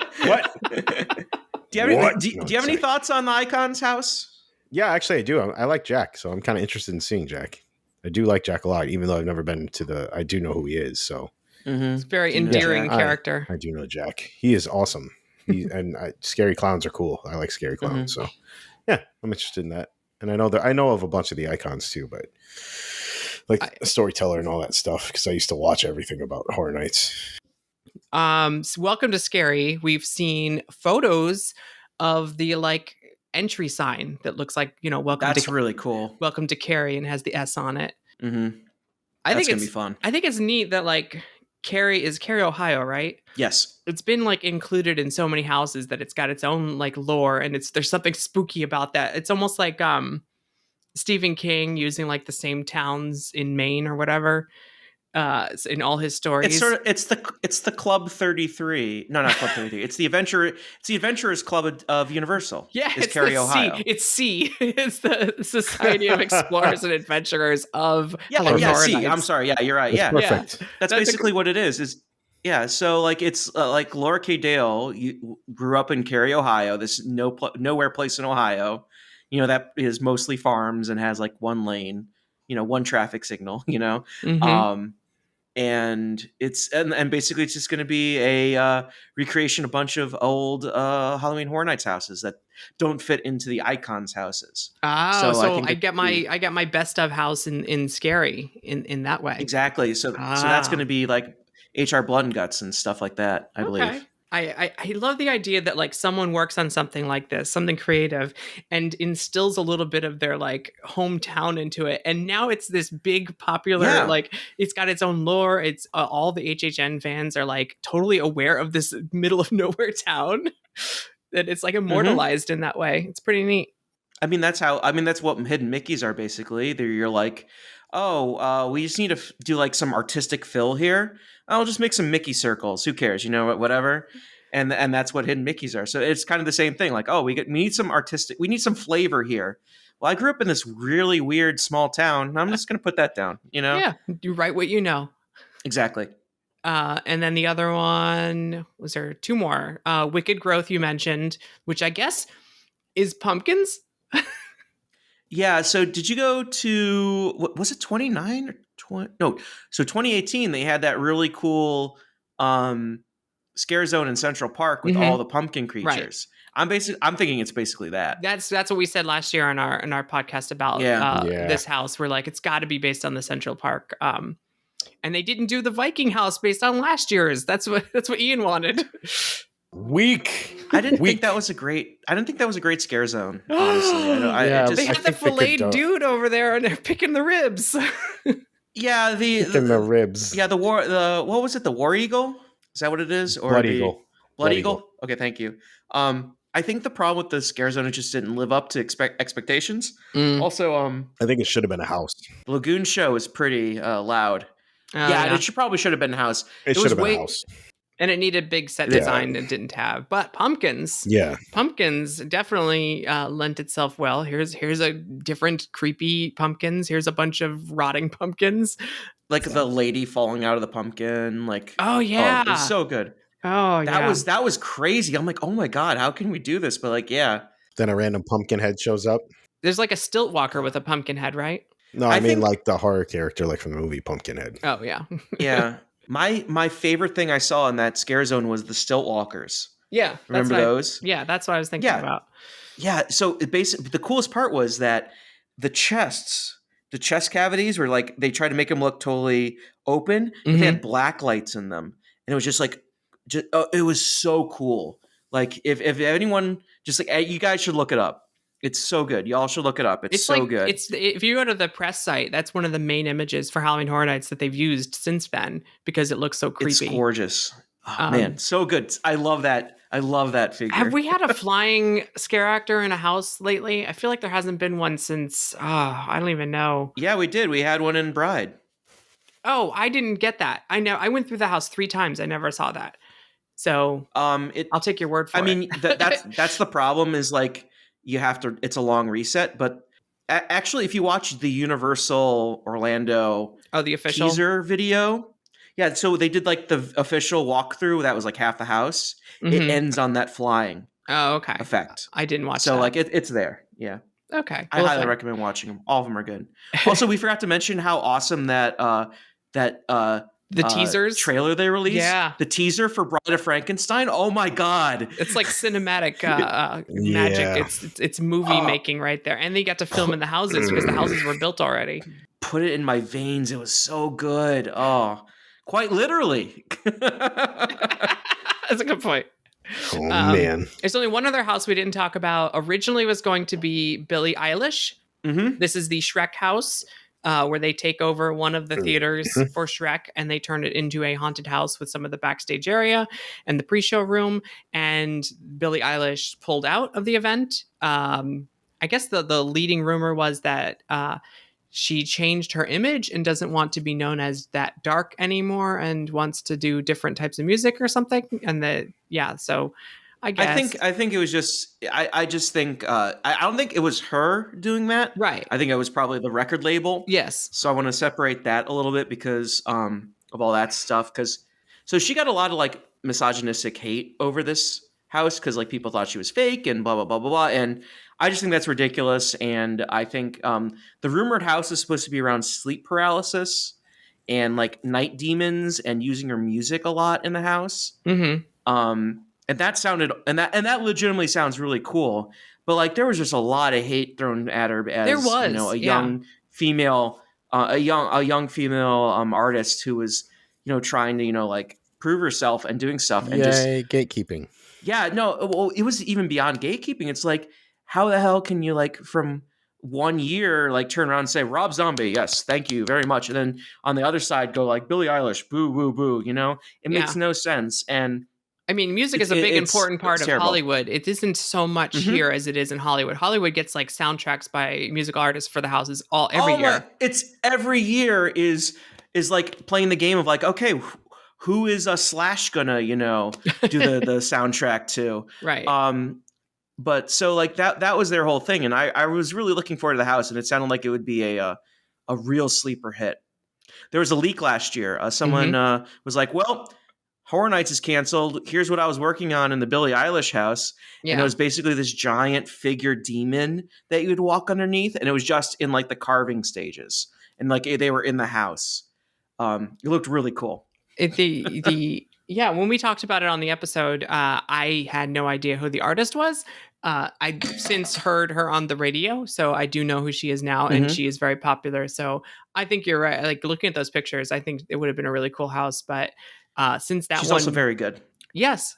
Do you have any thoughts on the Icon's house? Yeah, actually, I do. I like Jack, so I'm kind of interested in seeing Jack. I do like Jack a lot, even though I've never been to I do know who he is, so. It's a very endearing character. I do know Jack. He is awesome. Scary clowns are cool. I like scary clowns, so yeah, I'm interested in that. And I know of a bunch of the Icons too, but like a storyteller and all that stuff because I used to watch everything about Horror Nights. So Welcome to Scary. We've seen photos of the like entry sign that looks like welcome. That's really cool. Welcome to Cary and has the S on it. I think it's gonna be fun. I think it's neat that like Cary, Ohio, right? Yes. It's been like included in so many houses that it's got its own like lore, and there's something spooky about that. It's almost like Stephen King using like the same towns in Maine or whatever in all his stories. It's the Club 33. No, not Club 33. It's the Adventurers Club of Universal. Yeah, it's Cary, Ohio. It's C. It's the Society of Explorers and Adventurers of C. I'm sorry. Yeah, you're right. That's perfect. Yeah. That's basically what it is. Yeah, so like it's like Laura K. Dale grew up in Cary, Ohio. This nowhere place in Ohio. That is mostly farms and has like one lane, one traffic signal, and it's and basically it's just going to be a recreation of a bunch of old Halloween Horror Nights houses that don't fit into the Icons houses. So I get my best of house in Scary in that way. Exactly. So that's going to be like HR Blood and Guts and stuff like that, I believe. I love the idea that like someone works on something like this, something creative, and instills a little bit of their like hometown into it. And now it's this big popular, like it's got its own lore. It's all the HHN fans are like totally aware of this middle of nowhere town. that it's like immortalized in that way. It's pretty neat. I mean, that's what hidden Mickeys are basically. You're like, oh, we just need to do like some artistic fill here. I'll just make some Mickey circles. Who cares? Whatever. And that's what hidden Mickeys are. So it's kind of the same thing. Like, we need some artistic, we need some flavor here. Well, I grew up in this really weird small town. I'm just going to put that down, Yeah, you write what you know. Exactly. And then the other one, was there two more? Wicked Growth you mentioned, which I guess is pumpkins. Yeah, so did you go to, what was it, 29 or 20? No, so 2018, they had that really cool scare zone in Central Park with all the pumpkin creatures. Right. I'm thinking it's basically that. That's what we said last year in our podcast about this house. We're like, it's got to be based on the Central Park. And they didn't do the Viking house based on last year's. That's what Ian wanted. Weak. I didn't think that was a great scare zone. Honestly, they had the filleted dude over there, and they're picking the ribs. Yeah, picking the ribs. Yeah, what was it? The War Eagle? Is that what it is? Or Blood Eagle. Blood Eagle. Okay, thank you. I think the problem with the scare zone, it just didn't live up to expectations. Also, I think it should have been a house. Lagoon Show is pretty loud. Yeah, it probably should have been a house. It should have been a house. And it needed big set design and didn't have. But pumpkins definitely lent itself well. Here's a different creepy pumpkins. Here's a bunch of rotting pumpkins. Like the lady falling out of the pumpkin. Like, oh yeah, it was so good. Oh that was crazy. I'm like, oh my god, how can we do this? But like, yeah. Then a random pumpkin head shows up. There's like a stilt walker with a pumpkin head, right? No, I mean like the horror character, like from the movie Pumpkinhead. Oh yeah, yeah. My favorite thing I saw in that scare zone was the stilt walkers. Yeah, remember those? Yeah, that's what I was thinking about. Yeah, so the coolest part was that the chest cavities were like, they tried to make them look totally open, but they had black lights in them, and it was just like, it was so cool. Like if anyone, just like, you guys should look it up. It's so good. Y'all should look it up. It's so good. If you go to the press site, that's one of the main images for Halloween Horror Nights that they've used since then because it looks so creepy. It's gorgeous. Oh, man, so good. I love that. I love that figure. Have we had a flying scare actor in a house lately? I feel like there hasn't been one since, I don't even know. Yeah, we did. We had one in Bride. Oh, I didn't get that. I went through the house 3 times. I never saw that. So I'll take your word for it. I mean, that's the problem is like, you have to, it's a long reset, but actually if you watch the Universal Orlando the official teaser video, so they did like the official walkthrough that was like half the house. It ends on that flying effect. I didn't watch that. So like it's there. Yeah. Okay. I highly recommend watching them. All of them are good. Also, we forgot to mention how awesome the teasers trailer they released. Yeah. The teaser for Bride of Frankenstein. Oh my God. It's like cinematic magic. It's movie making right there. And they got to film in the houses because the houses were built already. Put it in my veins. It was so good. Oh, quite literally. That's a good point. Oh man. There's only one other house we didn't talk about. Originally was going to be Billie Eilish. Mm-hmm. This is the Shrek house. Where they take over one of the theaters for Shrek and they turn it into a haunted house with some of the backstage area and the pre-show room. And Billie Eilish pulled out of the event. I guess the leading rumor was that she changed her image and doesn't want to be known as that dark anymore and wants to do different types of music or something. And so I guess. I think it was just, I just think, I don't think it was her doing that. Right. I think it was probably the record label. Yes. So I want to separate that a little bit because of all that stuff. So she got a lot of like misogynistic hate over this house because like people thought she was fake and blah, blah, blah, blah, blah. And I just think that's ridiculous. And I think the rumored house is supposed to be around sleep paralysis and like night demons and using her music a lot in the house. Mm-hmm. And that legitimately sounds really cool, but like there was just a lot of hate thrown at her as a young female, artist who was trying to like prove herself and doing stuff and just gatekeeping. Yeah, no, well, it was even beyond gatekeeping. It's like, how the hell can you like from 1 year like turn around and say Rob Zombie, yes, thank you very much, and then on the other side go like Billie Eilish, boo, boo, boo. It makes no sense. And I mean, music is a big important part of terrible. Hollywood. It isn't so much here as it is in Hollywood. Hollywood gets like soundtracks by musical artists for the houses every year. It's every year is like playing the game of like, okay, who is a Slash gonna, do the soundtrack to? Right. But so like that was their whole thing, and I was really looking forward to the house, and it sounded like it would be a real sleeper hit. There was a leak last year. Someone was like, well, Horror Nights is canceled. Here's what I was working on in the Billie Eilish house. Yeah. And it was basically this giant figure demon that you would walk underneath. And it was just in like the carving stages. And like they were in the house. It looked really cool. Yeah, when we talked about it on the episode, I had no idea who the artist was. I've since heard her on the radio, so I do know who she is now, and she is very popular. So I think you're right. Like looking at those pictures, I think it would have been a really cool house. But since that she's also very good. Yes.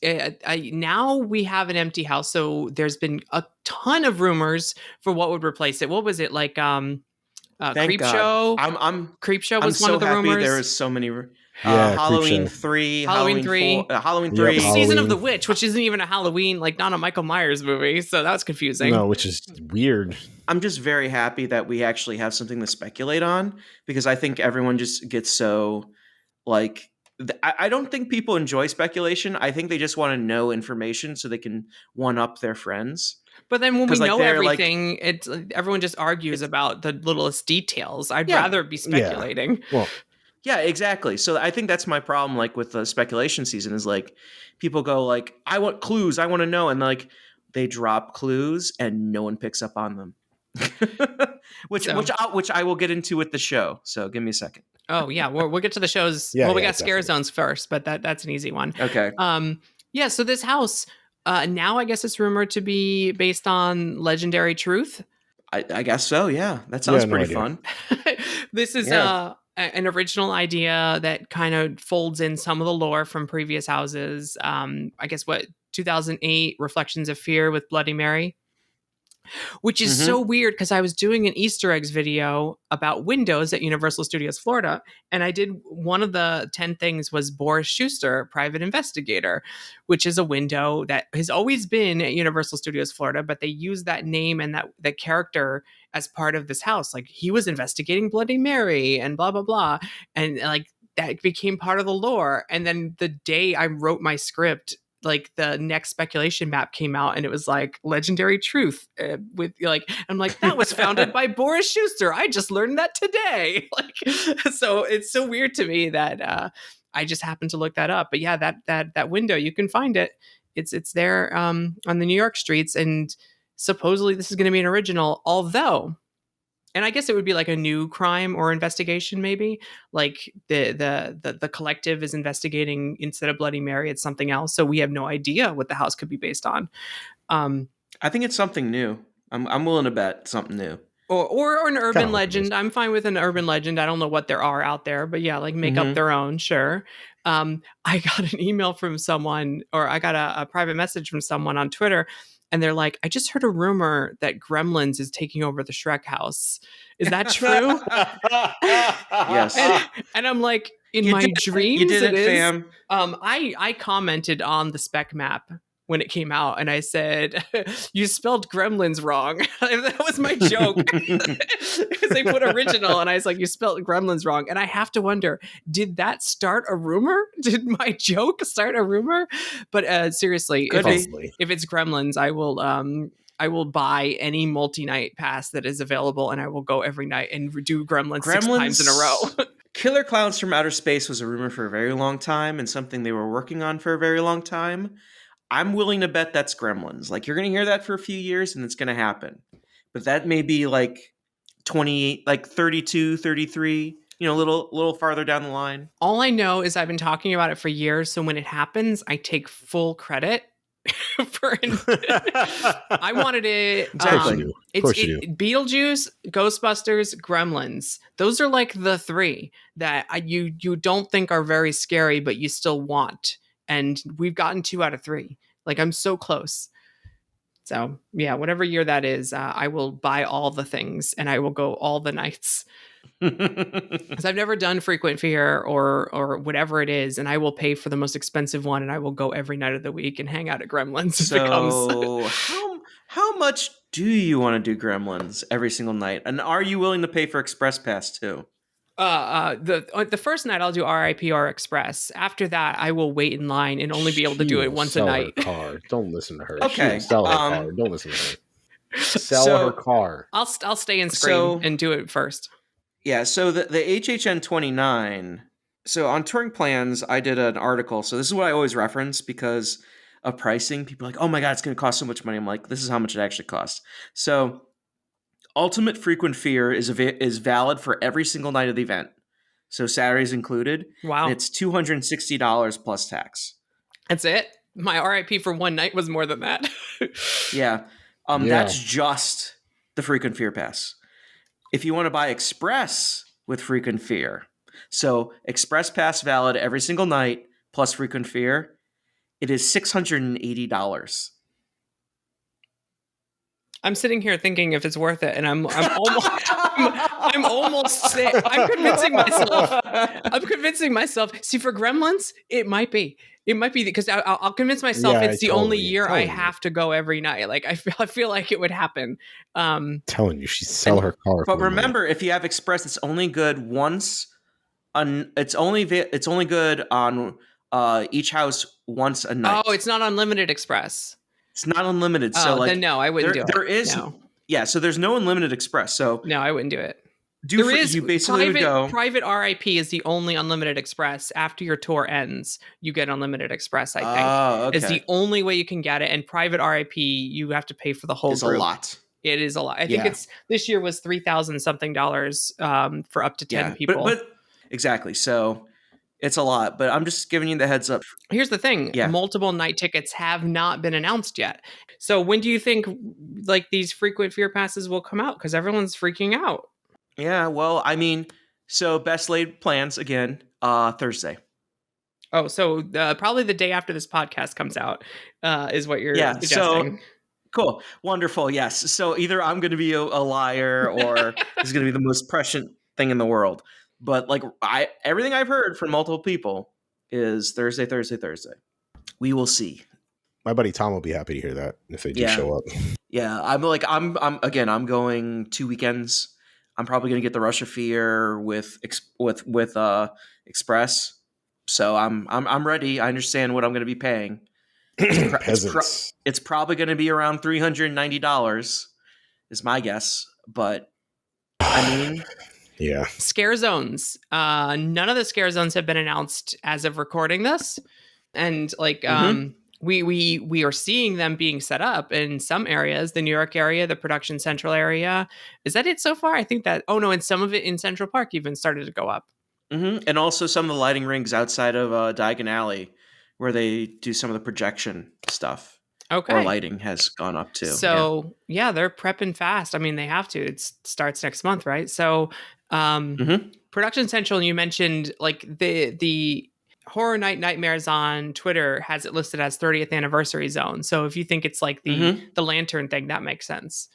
Now we have an empty house, so there's been a ton of rumors for what would replace it. What was it like? Creepshow. Creepshow was one of the rumors. There is so many. Halloween 3, Halloween 3, Halloween 3, Season of the Witch, which isn't even a Halloween, like not a Michael Myers movie, so that was confusing. No, which is weird. I'm just very happy that we actually have something to speculate on, because I think everyone just gets so like. I don't think people enjoy speculation. I think they just want to know information so they can one up their friends. But then when we know everything, it's everyone just argues about the littlest details. I'd rather be speculating. Yeah. Well. Yeah, exactly. So I think that's my problem, like with the speculation season, is like people go like, I want clues, I want to know, and like they drop clues and no one picks up on them. which I will get into with the show. So give me a second. Oh yeah, we'll get to the shows. We got definitely. Scare zones first, but that's an easy one. Okay. Yeah. So this house now, I guess it's rumored to be based on legendary truth. I guess so. Yeah, that sounds pretty fun. This is an original idea that kind of folds in some of the lore from previous houses. I guess 2008 Reflections of Fear with Bloody Mary, which is so weird because I was doing an Easter eggs video about windows at Universal Studios Florida, and I did one of the 10 things was Boris Schuster, private investigator, which is a window that has always been at Universal Studios Florida, but they use that name and that character as part of this house. Like he was investigating Bloody Mary and blah, blah, blah. And like that became part of the lore. And then the day I wrote my script, like the next speculation map came out and it was like legendary truth with like, I'm like, that was founded by Boris Schuster. I just learned that today. Like, so it's so weird to me that I just happened to look that up. But yeah, that window, you can find it. It's there on the New York streets, and supposedly this is going to be an original, although, and I guess it would be like a new crime or investigation, maybe like the collective is investigating instead of Bloody Mary, it's something else. So we have no idea what the house could be based on. I think it's something new. I'm willing to bet something new. Or an urban legend. I'm fine with an urban legend. I don't know what there are out there, but yeah, like make up their own. Sure. I got an email from someone, or I got a private message from someone on Twitter. And they're like, I just heard a rumor that Gremlins is taking over the Shrek house. Is that true? Yes. And I'm like, in my dreams, you did it, fam. I commented on the spec map when it came out, and I said, you spelled Gremlins wrong. That was my joke. Because they put original, and I was like, you spelled Gremlins wrong. And I have to wonder, did that start a rumor? Did my joke start a rumor? But seriously, if it's Gremlins, I will buy any multi-night pass that is available, and I will go every night and do Gremlins 6 times in a row. Killer Clowns from Outer Space was a rumor for a very long time, and something they were working on for a very long time. I'm willing to bet that's Gremlins. Like, you're going to hear that for a few years and it's going to happen. But that may be like 28, like 32, 33, a little farther down the line. All I know is I've been talking about it for years. So when it happens, I take full credit for it. I wanted it. Exactly. Beetlejuice, Ghostbusters, Gremlins. Those are like the 3 that you don't think are very scary, but you still want. And we've gotten 2 out of 3. Like, I'm so close. So yeah, whatever year that is, I will buy all the things and I will go all the nights. Because I've never done frequent fear or whatever it is, and I will pay for the most expensive one, and I will go every night of the week and hang out at Gremlins. So how much do you want to do Gremlins every single night, and are you willing to pay for Express Pass too? The first night I'll do RIP or Express. After that, I will wait in line and only be able to do it once a night. Her car. Don't listen to her. Okay, sell her car. Don't listen to her. Sell her car. I'll stay in screen and do it first. Yeah, so the HHN 29. So on touring plans, I did an article. So this is what I always reference because of pricing. People are like, oh my God, it's going to cost so much money. I'm like, this is how much it actually costs. So Ultimate Frequent Fear is valid for every single night of the event. So Saturday's included. Wow. And it's $260 plus tax. That's it? My RIP for one night was more than that. Yeah. That's just the Frequent Fear Pass. If you want to buy Express with Frequent Fear, so Express Pass valid every single night plus Frequent Fear, it is $680. I'm sitting here thinking if it's worth it, and I'm almost sick. I'm convincing myself. See, for Gremlins, it might be because I'll convince myself it's the only year I have to go every night. Like I feel like it would happen. Telling you, she'd sell her car. But remember, if you have Express, it's only good once. It's only good on each house once a night. Oh, it's not unlimited Express. It's not unlimited. Oh, so then no, I wouldn't do it. There is, yeah. So there's no unlimited Express. So no, I wouldn't do it. You basically would go. Private RIP is the only unlimited Express. After your tour ends, you get unlimited Express. I think okay. It's the only way you can get it. And private RIP, you have to pay for the whole group. A lot. It is a lot. I think it's this year was $3,000 something for up to 10 people. But exactly. So it's a lot, but I'm just giving you the heads up. Here's the thing. Yeah. Multiple night tickets have not been announced yet. So when do you think like these frequent fear passes will come out? Because everyone's freaking out. Yeah, well, I mean, so best laid plans again, Thursday. Oh, so probably the day after this podcast comes out is what you're suggesting. So cool. Wonderful. Yes. So either I'm going to be a liar or it's going to be the most prescient thing in the world. But like everything I've heard from multiple people is Thursday. We will see. My buddy Tom will be happy to hear that if they do show up. Yeah, I'm going 2 weekends. I'm probably going to get the Rush of Fear with Express. So I'm ready. I understand what I'm going to be paying. It's probably going to be around $390 is my guess, but I mean, yeah. Scare zones. None of the scare zones have been announced as of recording this. And like we are seeing them being set up in some areas, the New York area, the Production Central area. Is that it so far? I think that and some of it in Central Park even started to go up. Mm-hmm. And also some of the lighting rings outside of Diagon Alley where they do some of the projection stuff. Okay. Or lighting has gone up too. So yeah, they're prepping fast. I mean, they have to. It starts next month, right? So Production Central, you mentioned like the Horror Night Nightmares on Twitter has it listed as 30th anniversary zone. So if you think it's like the lantern thing, that makes sense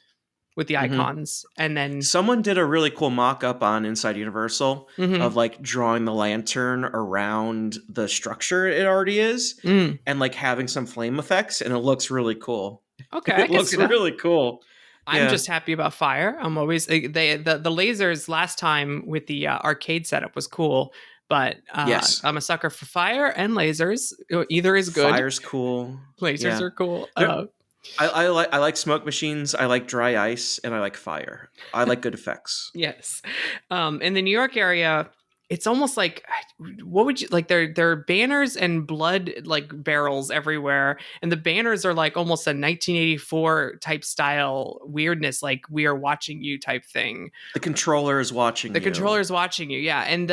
with the icons. And then someone did a really cool mock-up on Inside Universal of like drawing the lantern around the structure it already is and like having some flame effects, and it looks really cool. Okay. It looks really cool. I'm just happy about fire. I'm always the lasers last time with the arcade setup was cool. But yes, I'm a sucker for fire and lasers. Either is good. Fire's cool. Lasers are cool. I like smoke machines. I like dry ice, and I like fire. I like good effects. Yes. In the New York area, it's almost like, what would you like? There are banners and blood like barrels everywhere, and the banners are like almost a 1984 type style weirdness, like we are watching you type thing. The controller is watching. The controller is watching you. Yeah, and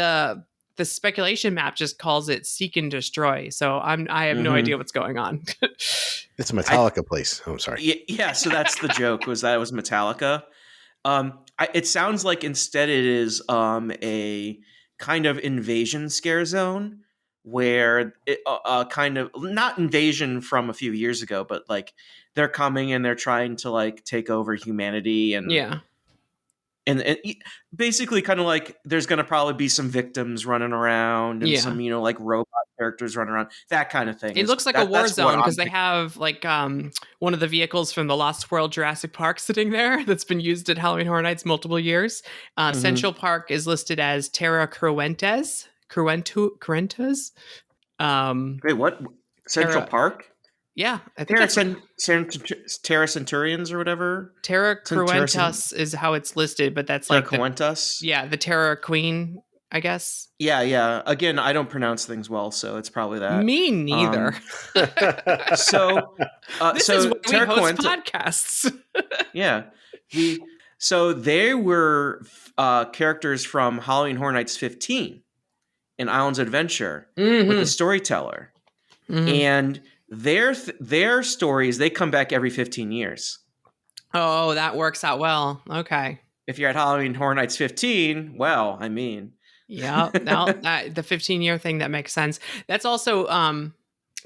the speculation map just calls it seek and destroy. So I have no idea what's going on. It's a Metallica place. Oh, I'm sorry. Yeah. So that's the joke was that it was Metallica. It sounds like instead it is a kind of invasion scare zone, where it, kind of not invasion from a few years ago, but like they're coming and they're trying to like take over humanity and basically kind of like there's going to probably be some victims running around and some, like robot characters running around, that kind of thing. It looks like a war zone because they have like one of the vehicles from the Lost World Jurassic Park sitting there that's been used at Halloween Horror Nights multiple years. Central Park is listed as Terra Cruentes. Cruentes? Wait, what? Central Park? Yeah, I think Terra Centurions or whatever. Terra Cruentus is how it's listed, but that's like the Terra Queen, I guess. Yeah. Again, I don't pronounce things well, so it's probably that. Me neither. This is why we host podcasts. Yeah. So they were characters from Halloween Horror Nights 15 in Islands of Adventure with the storyteller. And their stories, they come back every 15 years. Oh, that works out well. Okay. If you're at Halloween Horror Nights 15, well, I mean. Yeah, now the 15-year thing, that makes sense. That's also some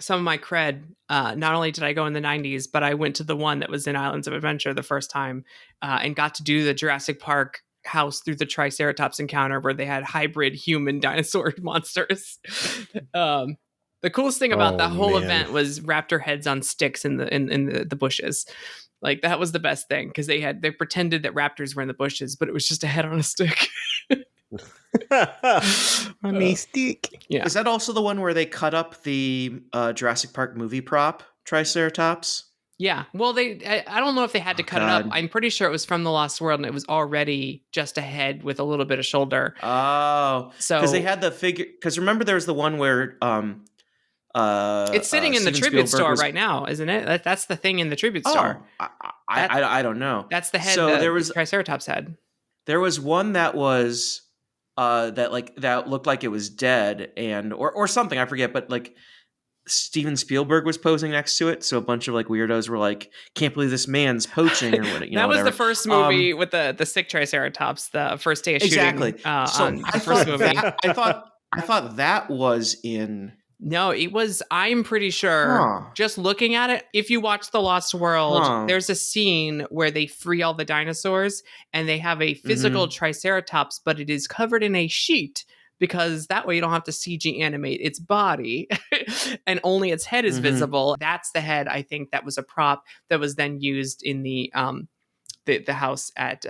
of my cred. Not only did I go in the 90s, but I went to the one that was in Islands of Adventure the first time and got to do the Jurassic Park house through the Triceratops encounter where they had hybrid human dinosaur monsters. The coolest thing about that whole event was raptor heads on sticks in the bushes. Like that was the best thing because they pretended that raptors were in the bushes, but it was just a head on a stick. On a stick. Yeah. Is that also the one where they cut up the Jurassic Park movie prop Triceratops? Yeah. Well, I don't know if they had to cut it up. I'm pretty sure it was from The Lost World and it was already just a head with a little bit of shoulder. Oh. So because they had the figure. Because remember, there was the one where it's sitting in the tribute store right now, isn't it? That's the thing in the tribute store. I don't know. That's the head. So there was Triceratops head. There was one that was that looked like it was dead or something, I forget, but like Steven Spielberg was posing next to it, so a bunch of like weirdos were like, "Can't believe this man's poaching," or whatever. That was the first movie with the sick Triceratops, the first day of shooting. Exactly. So I thought that was in. No, it was. I'm pretty sure. Just looking at it, if you watch The Lost World, there's a scene where they free all the dinosaurs, and they have a physical Triceratops, but it is covered in a sheet. Because that way you don't have to CG animate its body and only its head is visible. That's the head, I think, that was a prop that was then used in the house at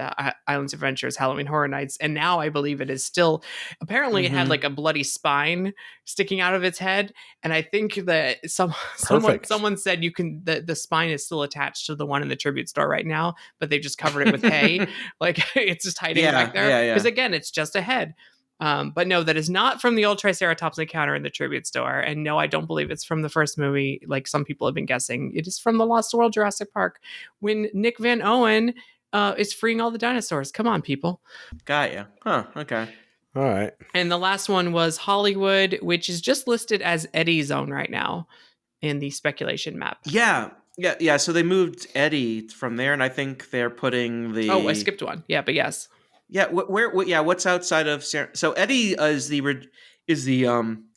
Islands of Adventure's Halloween Horror Nights. And now I believe it is still, apparently it had like a bloody spine sticking out of its head. And I think that someone said the spine is still attached to the one in the tribute store right now, but they've just covered it with hay. Like it's just hiding back there. Because again, it's just a head. But no, that is not from the old Triceratops encounter in the tribute store. And no, I don't believe it's from the first movie, like some people have been guessing. It is from the Lost World Jurassic Park when Nick Van Owen is freeing all the dinosaurs. Come on, people. Got you. Huh, okay. All right. And the last one was Hollywood, which is just listed as Eddie Zone right now in the speculation map. Yeah. So they moved Eddie from there, and I think they're putting the... Oh, I skipped one. Yeah, but yes. Yeah, what's outside of so Eddie is the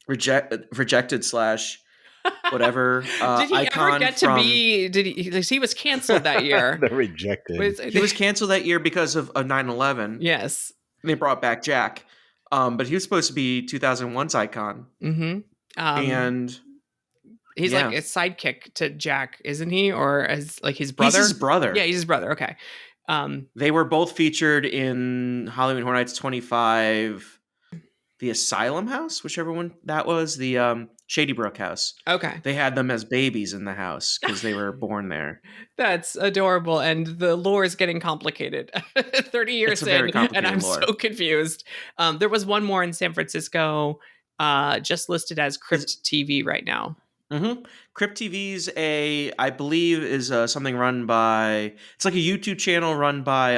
rejected / whatever did he icon ever get to be? Did he was canceled that year? The rejected. He was canceled that year because of 9/11. Yes, and they brought back Jack, but he was supposed to be 2001's icon. And he's like a sidekick to Jack, isn't he? Or as like his brother? He's his brother. Yeah, he's his brother. Okay. They were both featured in Halloween Horror Nights 25, the Asylum House, whichever one that was, the Shady Brook house. Okay. They had them as babies in the house because they were born there. That's adorable. And the lore is getting complicated 30 years in, and I'm so confused. There was one more in San Francisco, just listed as Crypt TV right now. Crypt TV's I believe is something run by, it's like a YouTube channel run by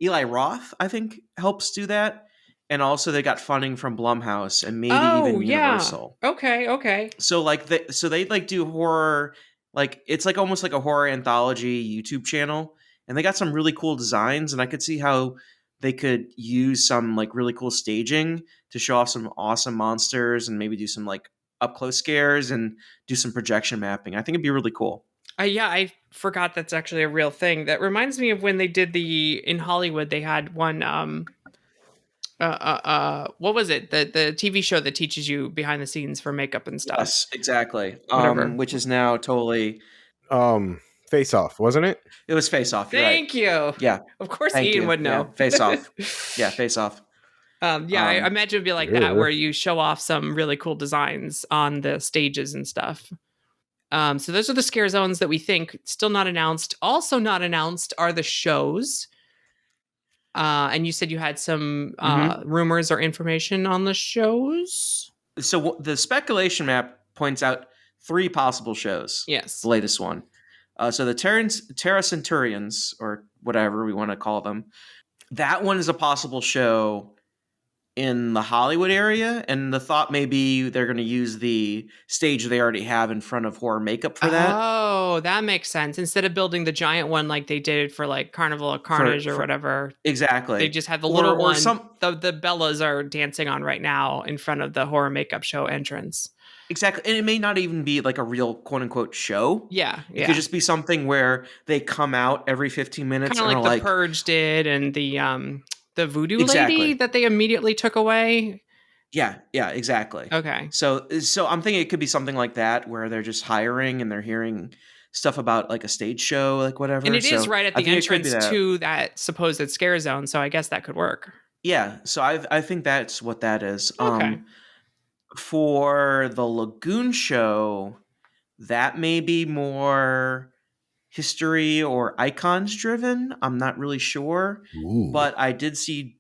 Eli Roth, I think helps do that. And also they got funding from Blumhouse and maybe even Universal. Okay. So they like do horror, like it's like almost like a horror anthology YouTube channel, and they got some really cool designs, and I could see how they could use some like really cool staging to show off some awesome monsters and maybe do some like up close scares and do some projection mapping. I think it'd be really cool. Yeah, I forgot that's actually a real thing. That reminds me of when they did in Hollywood, they had one what was it? The TV show that teaches you behind the scenes for makeup and stuff. Yes, exactly. Whatever. Which is now totally Face Off, wasn't it? It was Face Off. Thank you. Yeah. Of course Ian would know. Yeah, Face Off. Yeah, Face Off. I imagine it'd be like that, where you show off some really cool designs on the stages and stuff. So those are the scare zones that we think still not announced. Also not announced are the shows. And you said you had some rumors or information on the shows. So the speculation map points out 3 possible shows. Yes. The latest one. So the Terra Centurions, or whatever we want to call them, that one is a possible show in the Hollywood area, and the thought may be they're going to use the stage they already have in front of horror makeup for that. Oh, that makes sense. Instead of building the giant one like they did for like Carnival of Carnage or whatever. Exactly. They just have the little one the Bellas are dancing on right now in front of the horror makeup show entrance. Exactly. And it may not even be like a real quote unquote show. Yeah. It could just be something where they come out every 15 minutes. Kind of like The Purge did, and the voodoo lady that they immediately took away. Yeah, exactly. Okay. So I'm thinking it could be something like that, where they're just hiring and they're hearing stuff about like a stage show, like whatever. And it is right at the entrance to that supposed scare zone, so I guess that could work. Yeah, so I think that's what that is. Okay. For the Lagoon show, that may be more history or icons driven. I'm not really sure. Ooh. But I did see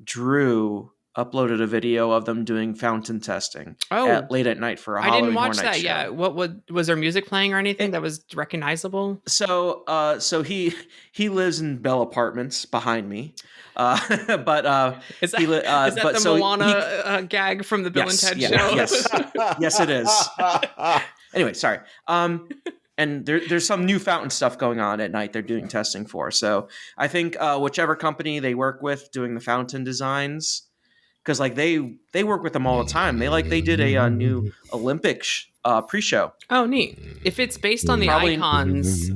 Drew uploaded a video of them doing fountain testing late at night for a Halloween Horror Night show. I didn't watch that yet. What was there music playing or anything that was recognizable? So he lives in Bell Apartments behind me. But is that the Moana gag from the Bill and Ted show? Yes, it is. Anyway, sorry. And there's some new fountain stuff going on at night they're doing testing for. So I think whichever company they work with doing the fountain designs, because like they work with them all the time. They did a new Olympic pre-show. Oh, neat. If it's based on the icons,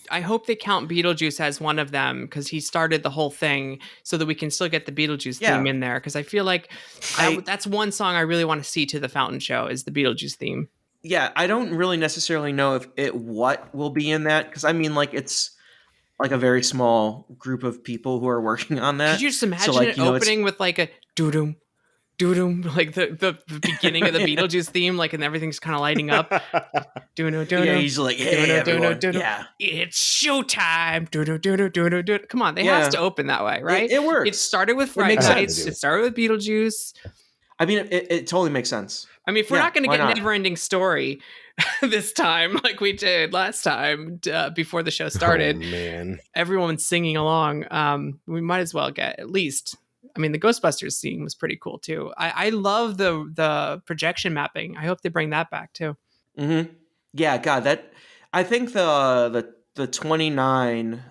I hope they count Beetlejuice as one of them, because he started the whole thing, so that we can still get the Beetlejuice theme in there. Because I feel like that's one song I really want to see to the fountain show is the Beetlejuice theme. Yeah, I don't really necessarily know what will be in that, because I mean, like, it's like a very small group of people who are working on that. Could you just imagine it opening with like a doo-doom, doo-doom, like the beginning of the Beetlejuice theme, like, and everything's kind of lighting up. Yeah, he's like, hey, yeah, it's showtime. Come on, they have to open that way, right? It works. It started with Fright Nights. It started with Beetlejuice. I mean, it totally makes sense. I mean, if we're not going to get a never-ending story this time, like we did last time before the show started, everyone's singing along. We might as well get at least. I mean, the Ghostbusters scene was pretty cool too. I love the projection mapping. I hope they bring that back too. Mm-hmm. Yeah, God, I think the 29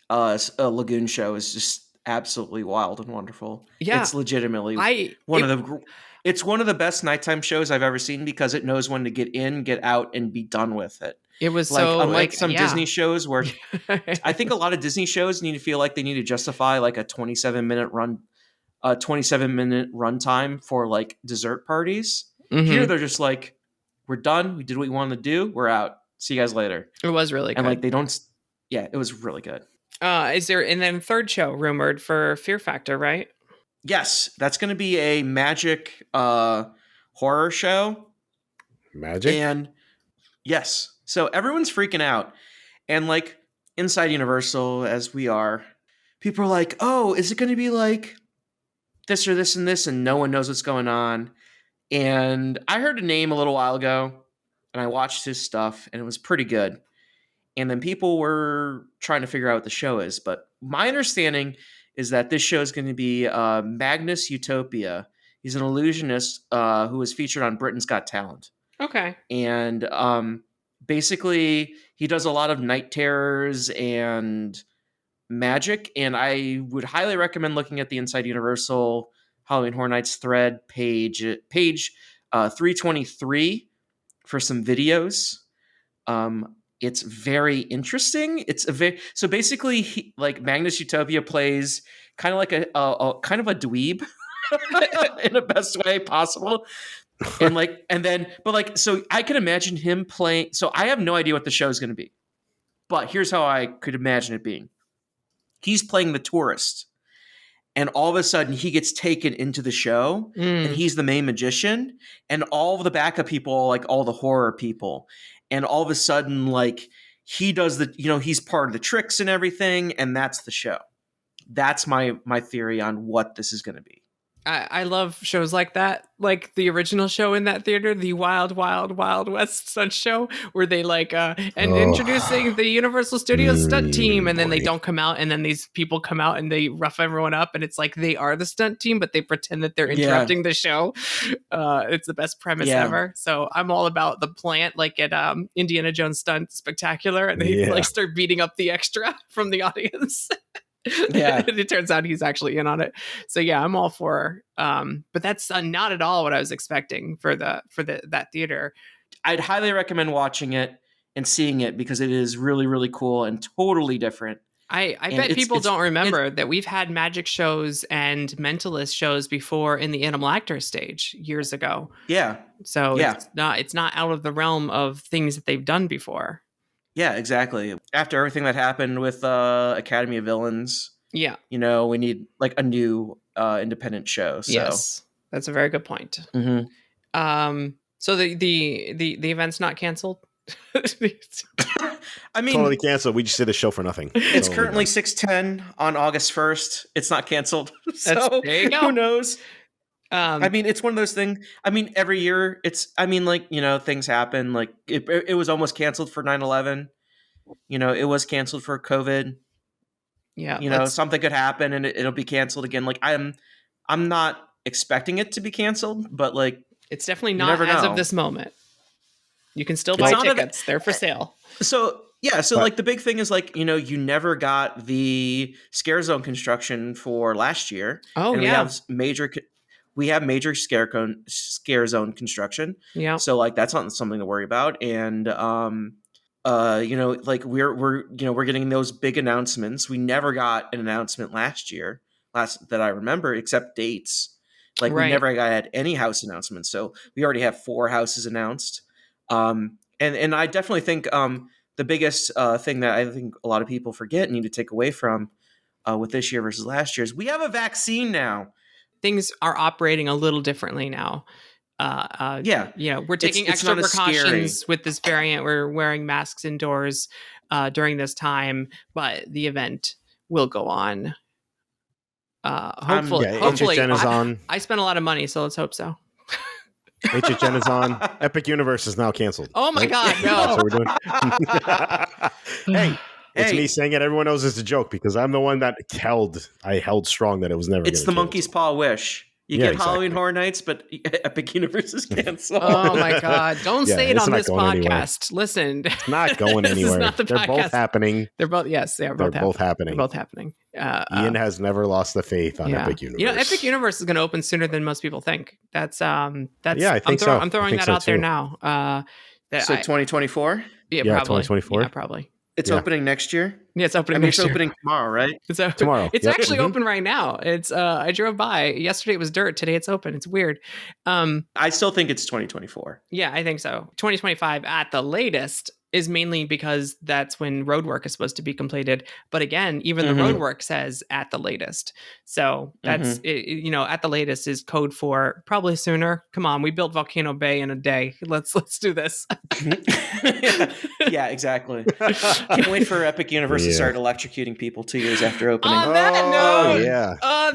Lagoon show is just absolutely wild and wonderful. Yeah, it's legitimately one of the best nighttime shows I've ever seen, because it knows when to get in, get out, and be done with it. It was like, unlike some Disney shows where I think a lot of Disney shows need to feel like they need to justify like a 27-minute runtime for like dessert parties. Mm-hmm. Here they're just like, we're done. We did what we wanted to do. We're out. See you guys later. It was really good. And like they don't. Yeah, it was really good. Is there, and then third show rumored for Fear Factor, right? Yes, that's going to be a magic horror show. Magic? And yes. So everyone's freaking out. And like inside Universal, as we are, people are like, oh, is it going to be like this or this and this? And no one knows what's going on. And I heard a name a little while ago, and I watched his stuff, and it was pretty good. And then people were trying to figure out what the show is. But my understanding is that this show is going to be Magnus Utopia. He's an illusionist who was featured on Britain's Got Talent. Okay. And basically, he does a lot of night terrors and magic, and I would highly recommend looking at the Inside Universal Halloween Horror Nights thread page 323 for some videos. It's very interesting. So basically, like Magnus Utopia plays kind of like a kind of a dweeb in the best way possible. So I can imagine him playing. So I have no idea what the show is going to be, but here's how I could imagine it being. He's playing the tourist, and all of a sudden he gets taken into the show, and he's the main magician, and all of the backup people, like all the horror people, and all of a sudden, like he does he's part of the tricks and everything, and that's the show. That's my theory on what this is going to be. I love shows like that, like the original show in that theater, the Wild Wild Wild West stunt show, where they introducing the Universal Studios stunt team, and then they don't come out, and then these people come out and they rough everyone up, and it's like they are the stunt team, but they pretend that they're interrupting the show. It's the best premise ever. So I'm all about the plant, like at Indiana Jones Stunt Spectacular, and they start beating up the extra from the audience. Yeah. It turns out he's actually in on it. So yeah, I'm all for but that's not at all what I was expecting for that theater. I'd highly recommend watching it and seeing it because it is really, really cool and totally different. I bet people don't remember that we've had magic shows and mentalist shows before in the Animal Actor stage years ago. Yeah. So it's not out of the realm of things that they've done before. Yeah, exactly. After everything that happened with Academy of Villains, we need like a new independent show. So. Yes, that's a very good point. Mm-hmm. So the event's not canceled. I mean, totally canceled. We just did a show for nothing. It's currently 6/10 on August 1st. It's not canceled. So there you go. Who knows? I mean, it's one of those things. I mean, every year things happen. Like it was almost canceled for 9/11. It was canceled for COVID. Yeah. Something could happen and it'll be canceled again. Like I'm not expecting it to be canceled, but like it's definitely not as of this moment. You can still buy tickets. They're for sale. So yeah. So like the big thing is like, you never got the Scare Zone construction for last year. Oh, and yeah. We have major scare zone construction. Yeah. So like that's not something to worry about. And like we're getting those big announcements. We never got an announcement last that I remember, except dates. Like we never got any house announcements. So we already have 4 houses announced. And I definitely think the biggest thing that I think a lot of people forget and need to take away from with this year versus last year is we have a vaccine now. Things are operating a little differently now. We're taking extra precautions with this variant. We're wearing masks indoors during this time, but the event will go on. Hopefully, HHN is on. I spent a lot of money, so let's hope so. HHN is on. Epic Universe is now canceled. Oh my God, no! That's what we're doing. It's me saying it. Everyone knows it's a joke because I'm the one that held strong that it was never. It's the monkey's paw wish. You get exactly. Halloween Horror Nights, but Epic Universe is canceled. Oh my God! Don't say it on this podcast. Anywhere. Listen, it's not going anywhere. They're both happening. They're both both happening. Both happening. Ian has never lost the faith on Epic Universe. Epic Universe is going to open sooner than most people think. That's I think so. I'm throwing that out there now. So 2024. Yeah, probably. 2024. Yeah, probably. It's opening next year? Yeah, it's opening next year. It's opening tomorrow, right? Tomorrow. It's actually open right now. It's I drove by. Yesterday it was dirt. Today it's open. It's weird. I still think it's 2024. Yeah, I think so. 2025 at the latest is mainly because that's when road work is supposed to be completed. But again, even the road work says at the latest. So that's, at the latest is code for probably sooner. Come on, we built Volcano Bay in a day. Let's do this. Yeah, exactly. Can't wait for Epic Universe to start electrocuting people 2 years after opening. On that note.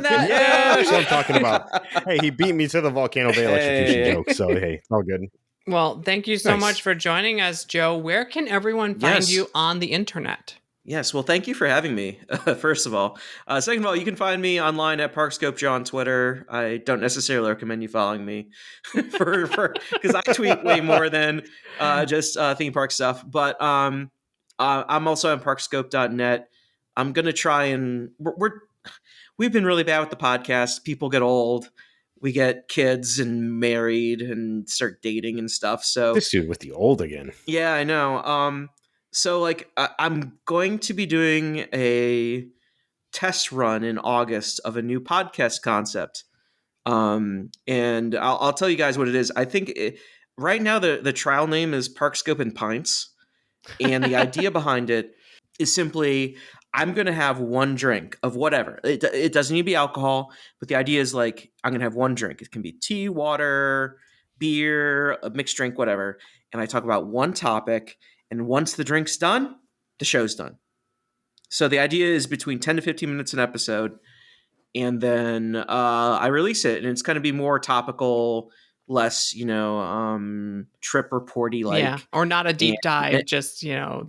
That's what I'm talking about. Hey, he beat me to the Volcano Bay electrocution joke. So, hey, it's all good. Well, thank you so much for joining us, Joe. Where can everyone find you on the internet? Yes, well, thank you for having me, first of all. Second of all, you can find me online at Parkscope Joe on Twitter. I don't necessarily recommend you following me because I tweet way more than just theme park stuff. But I'm also on Parkscope.net. I'm gonna try and we've been really bad with the podcast. People get old, we get kids and married and start dating and stuff. So this dude with the old again. Yeah, I know. So like I'm going to be doing a test run in August of a new podcast concept. And I'll tell you guys what it is. I think right now the trial name is Parkscope and Pints, and the idea behind it is simply I'm going to have one drink of whatever. It doesn't need to be alcohol, but the idea is like I'm going to have one drink. It can be tea, water, beer, a mixed drink, whatever. And I talk about one topic, and once the drink's done, the show's done. So the idea is between 10 to 15 minutes an episode, and then I release it, and it's going to be more topical, less, trip reporty like. Yeah, or not a deep dive, just,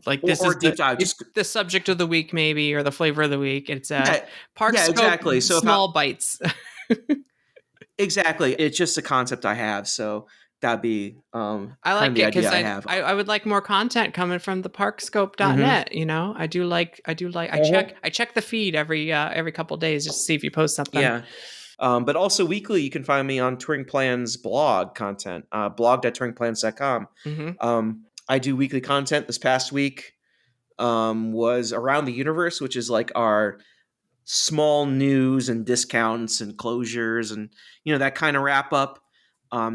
like this is deep dive, just the subject of the week maybe, or the flavor of the week. It's Parkscope, yeah, exactly. So small bites. Exactly. It's just a concept I have, so that'd be I like it because I would like more content coming from the Parkscope.net. I do like I check the feed every couple of days just to see if you post something. Yeah. But also weekly, you can find me on Touring Plans blog content, blog.touringplans.com. Mm-hmm. I do weekly content. This past week was Around the Universe, which is like our small news and discounts and closures and, that kind of wrap up.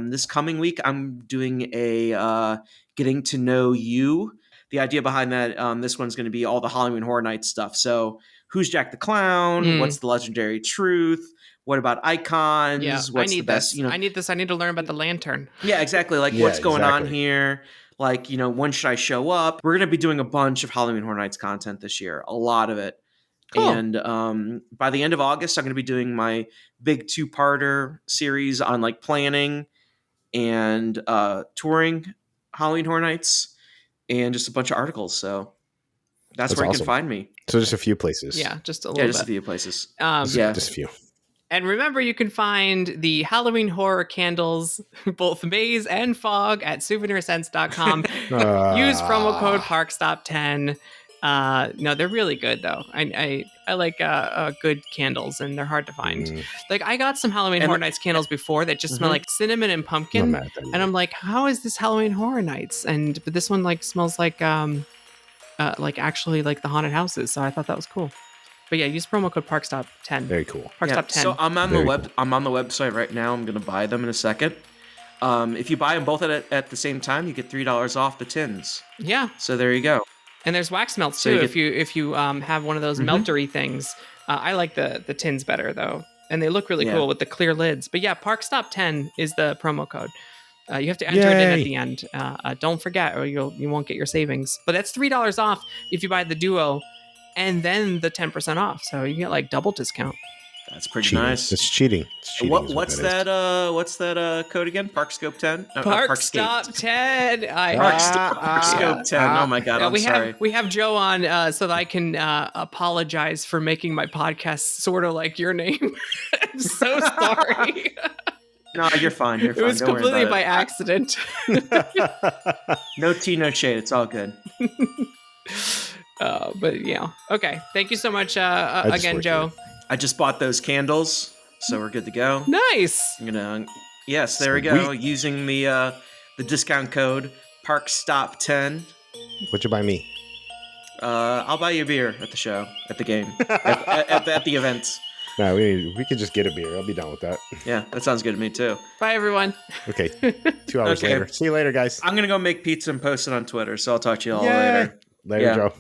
This coming week, I'm doing a Getting to Know You. The idea behind that, this one's going to be all the Halloween Horror Nights stuff. So who's Jack the Clown? What's the legendary truth? What about icons? Yeah, What's the best? I need this. I need to learn about the lantern. Yeah, exactly. Like what's going on here? Like, when should I show up? We're going to be doing a bunch of Halloween Horror Nights content this year. A lot of it. Cool. And by the end of August, I'm going to be doing my big 2-parter series on like planning and touring Halloween Horror Nights, and just a bunch of articles. So that's where you can find me. So just a few places. Yeah, just a little bit. A few places. Just a few. And remember, you can find the Halloween horror candles, both maze and fog, at souvenirsense.com. Use promo code ParkStop10. No, they're really good though. I like good candles, and they're hard to find. Like I got some Halloween Horror Nights candles before that just smell like cinnamon and pumpkin, and I'm like, how is this Halloween Horror Nights? But this one like smells like actually like the haunted houses. So I thought that was cool. But yeah, use promo code ParkStop10. Very cool. ParkStop10. So I'm on I'm on the website right now. I'm gonna buy them in a second. If you buy them both at the same time, you get $3 off the tins. Yeah. So there you go. And there's wax melts too. If you have one of those meltery things, I like the tins better though, and they look really cool with the clear lids. But yeah, ParkStop10 is the promo code. You have to enter it in at the end. Don't forget, or you won't get your savings. But that's $3 off if you buy the duo, and then the 10% off. So you get like double discount. That's pretty nice. It's cheating. What's that code again? Parkscope 10? Parkstop 10. Parkscope 10. Oh my God, I'm sorry. We have Joe on so that I can apologize for making my podcast sort of like your name. I'm so sorry. No, you're fine. You're fine. It was completely by accident. No tea, no shade. It's all good. But yeah. Okay. Thank you so much again, Joe. I just bought those candles, so we're good to go. Nice. Yes, there we go. Using the discount code ParkStop10. What'd you buy me? I'll buy you a beer at the show, at the game, at the event. No, we could just get a beer. I'll be down with that. Yeah, that sounds good to me too. Bye, everyone. Okay, 2 hours later. See you later, guys. I'm gonna go make pizza and post it on Twitter, so I'll talk to you all later. Later, Joe.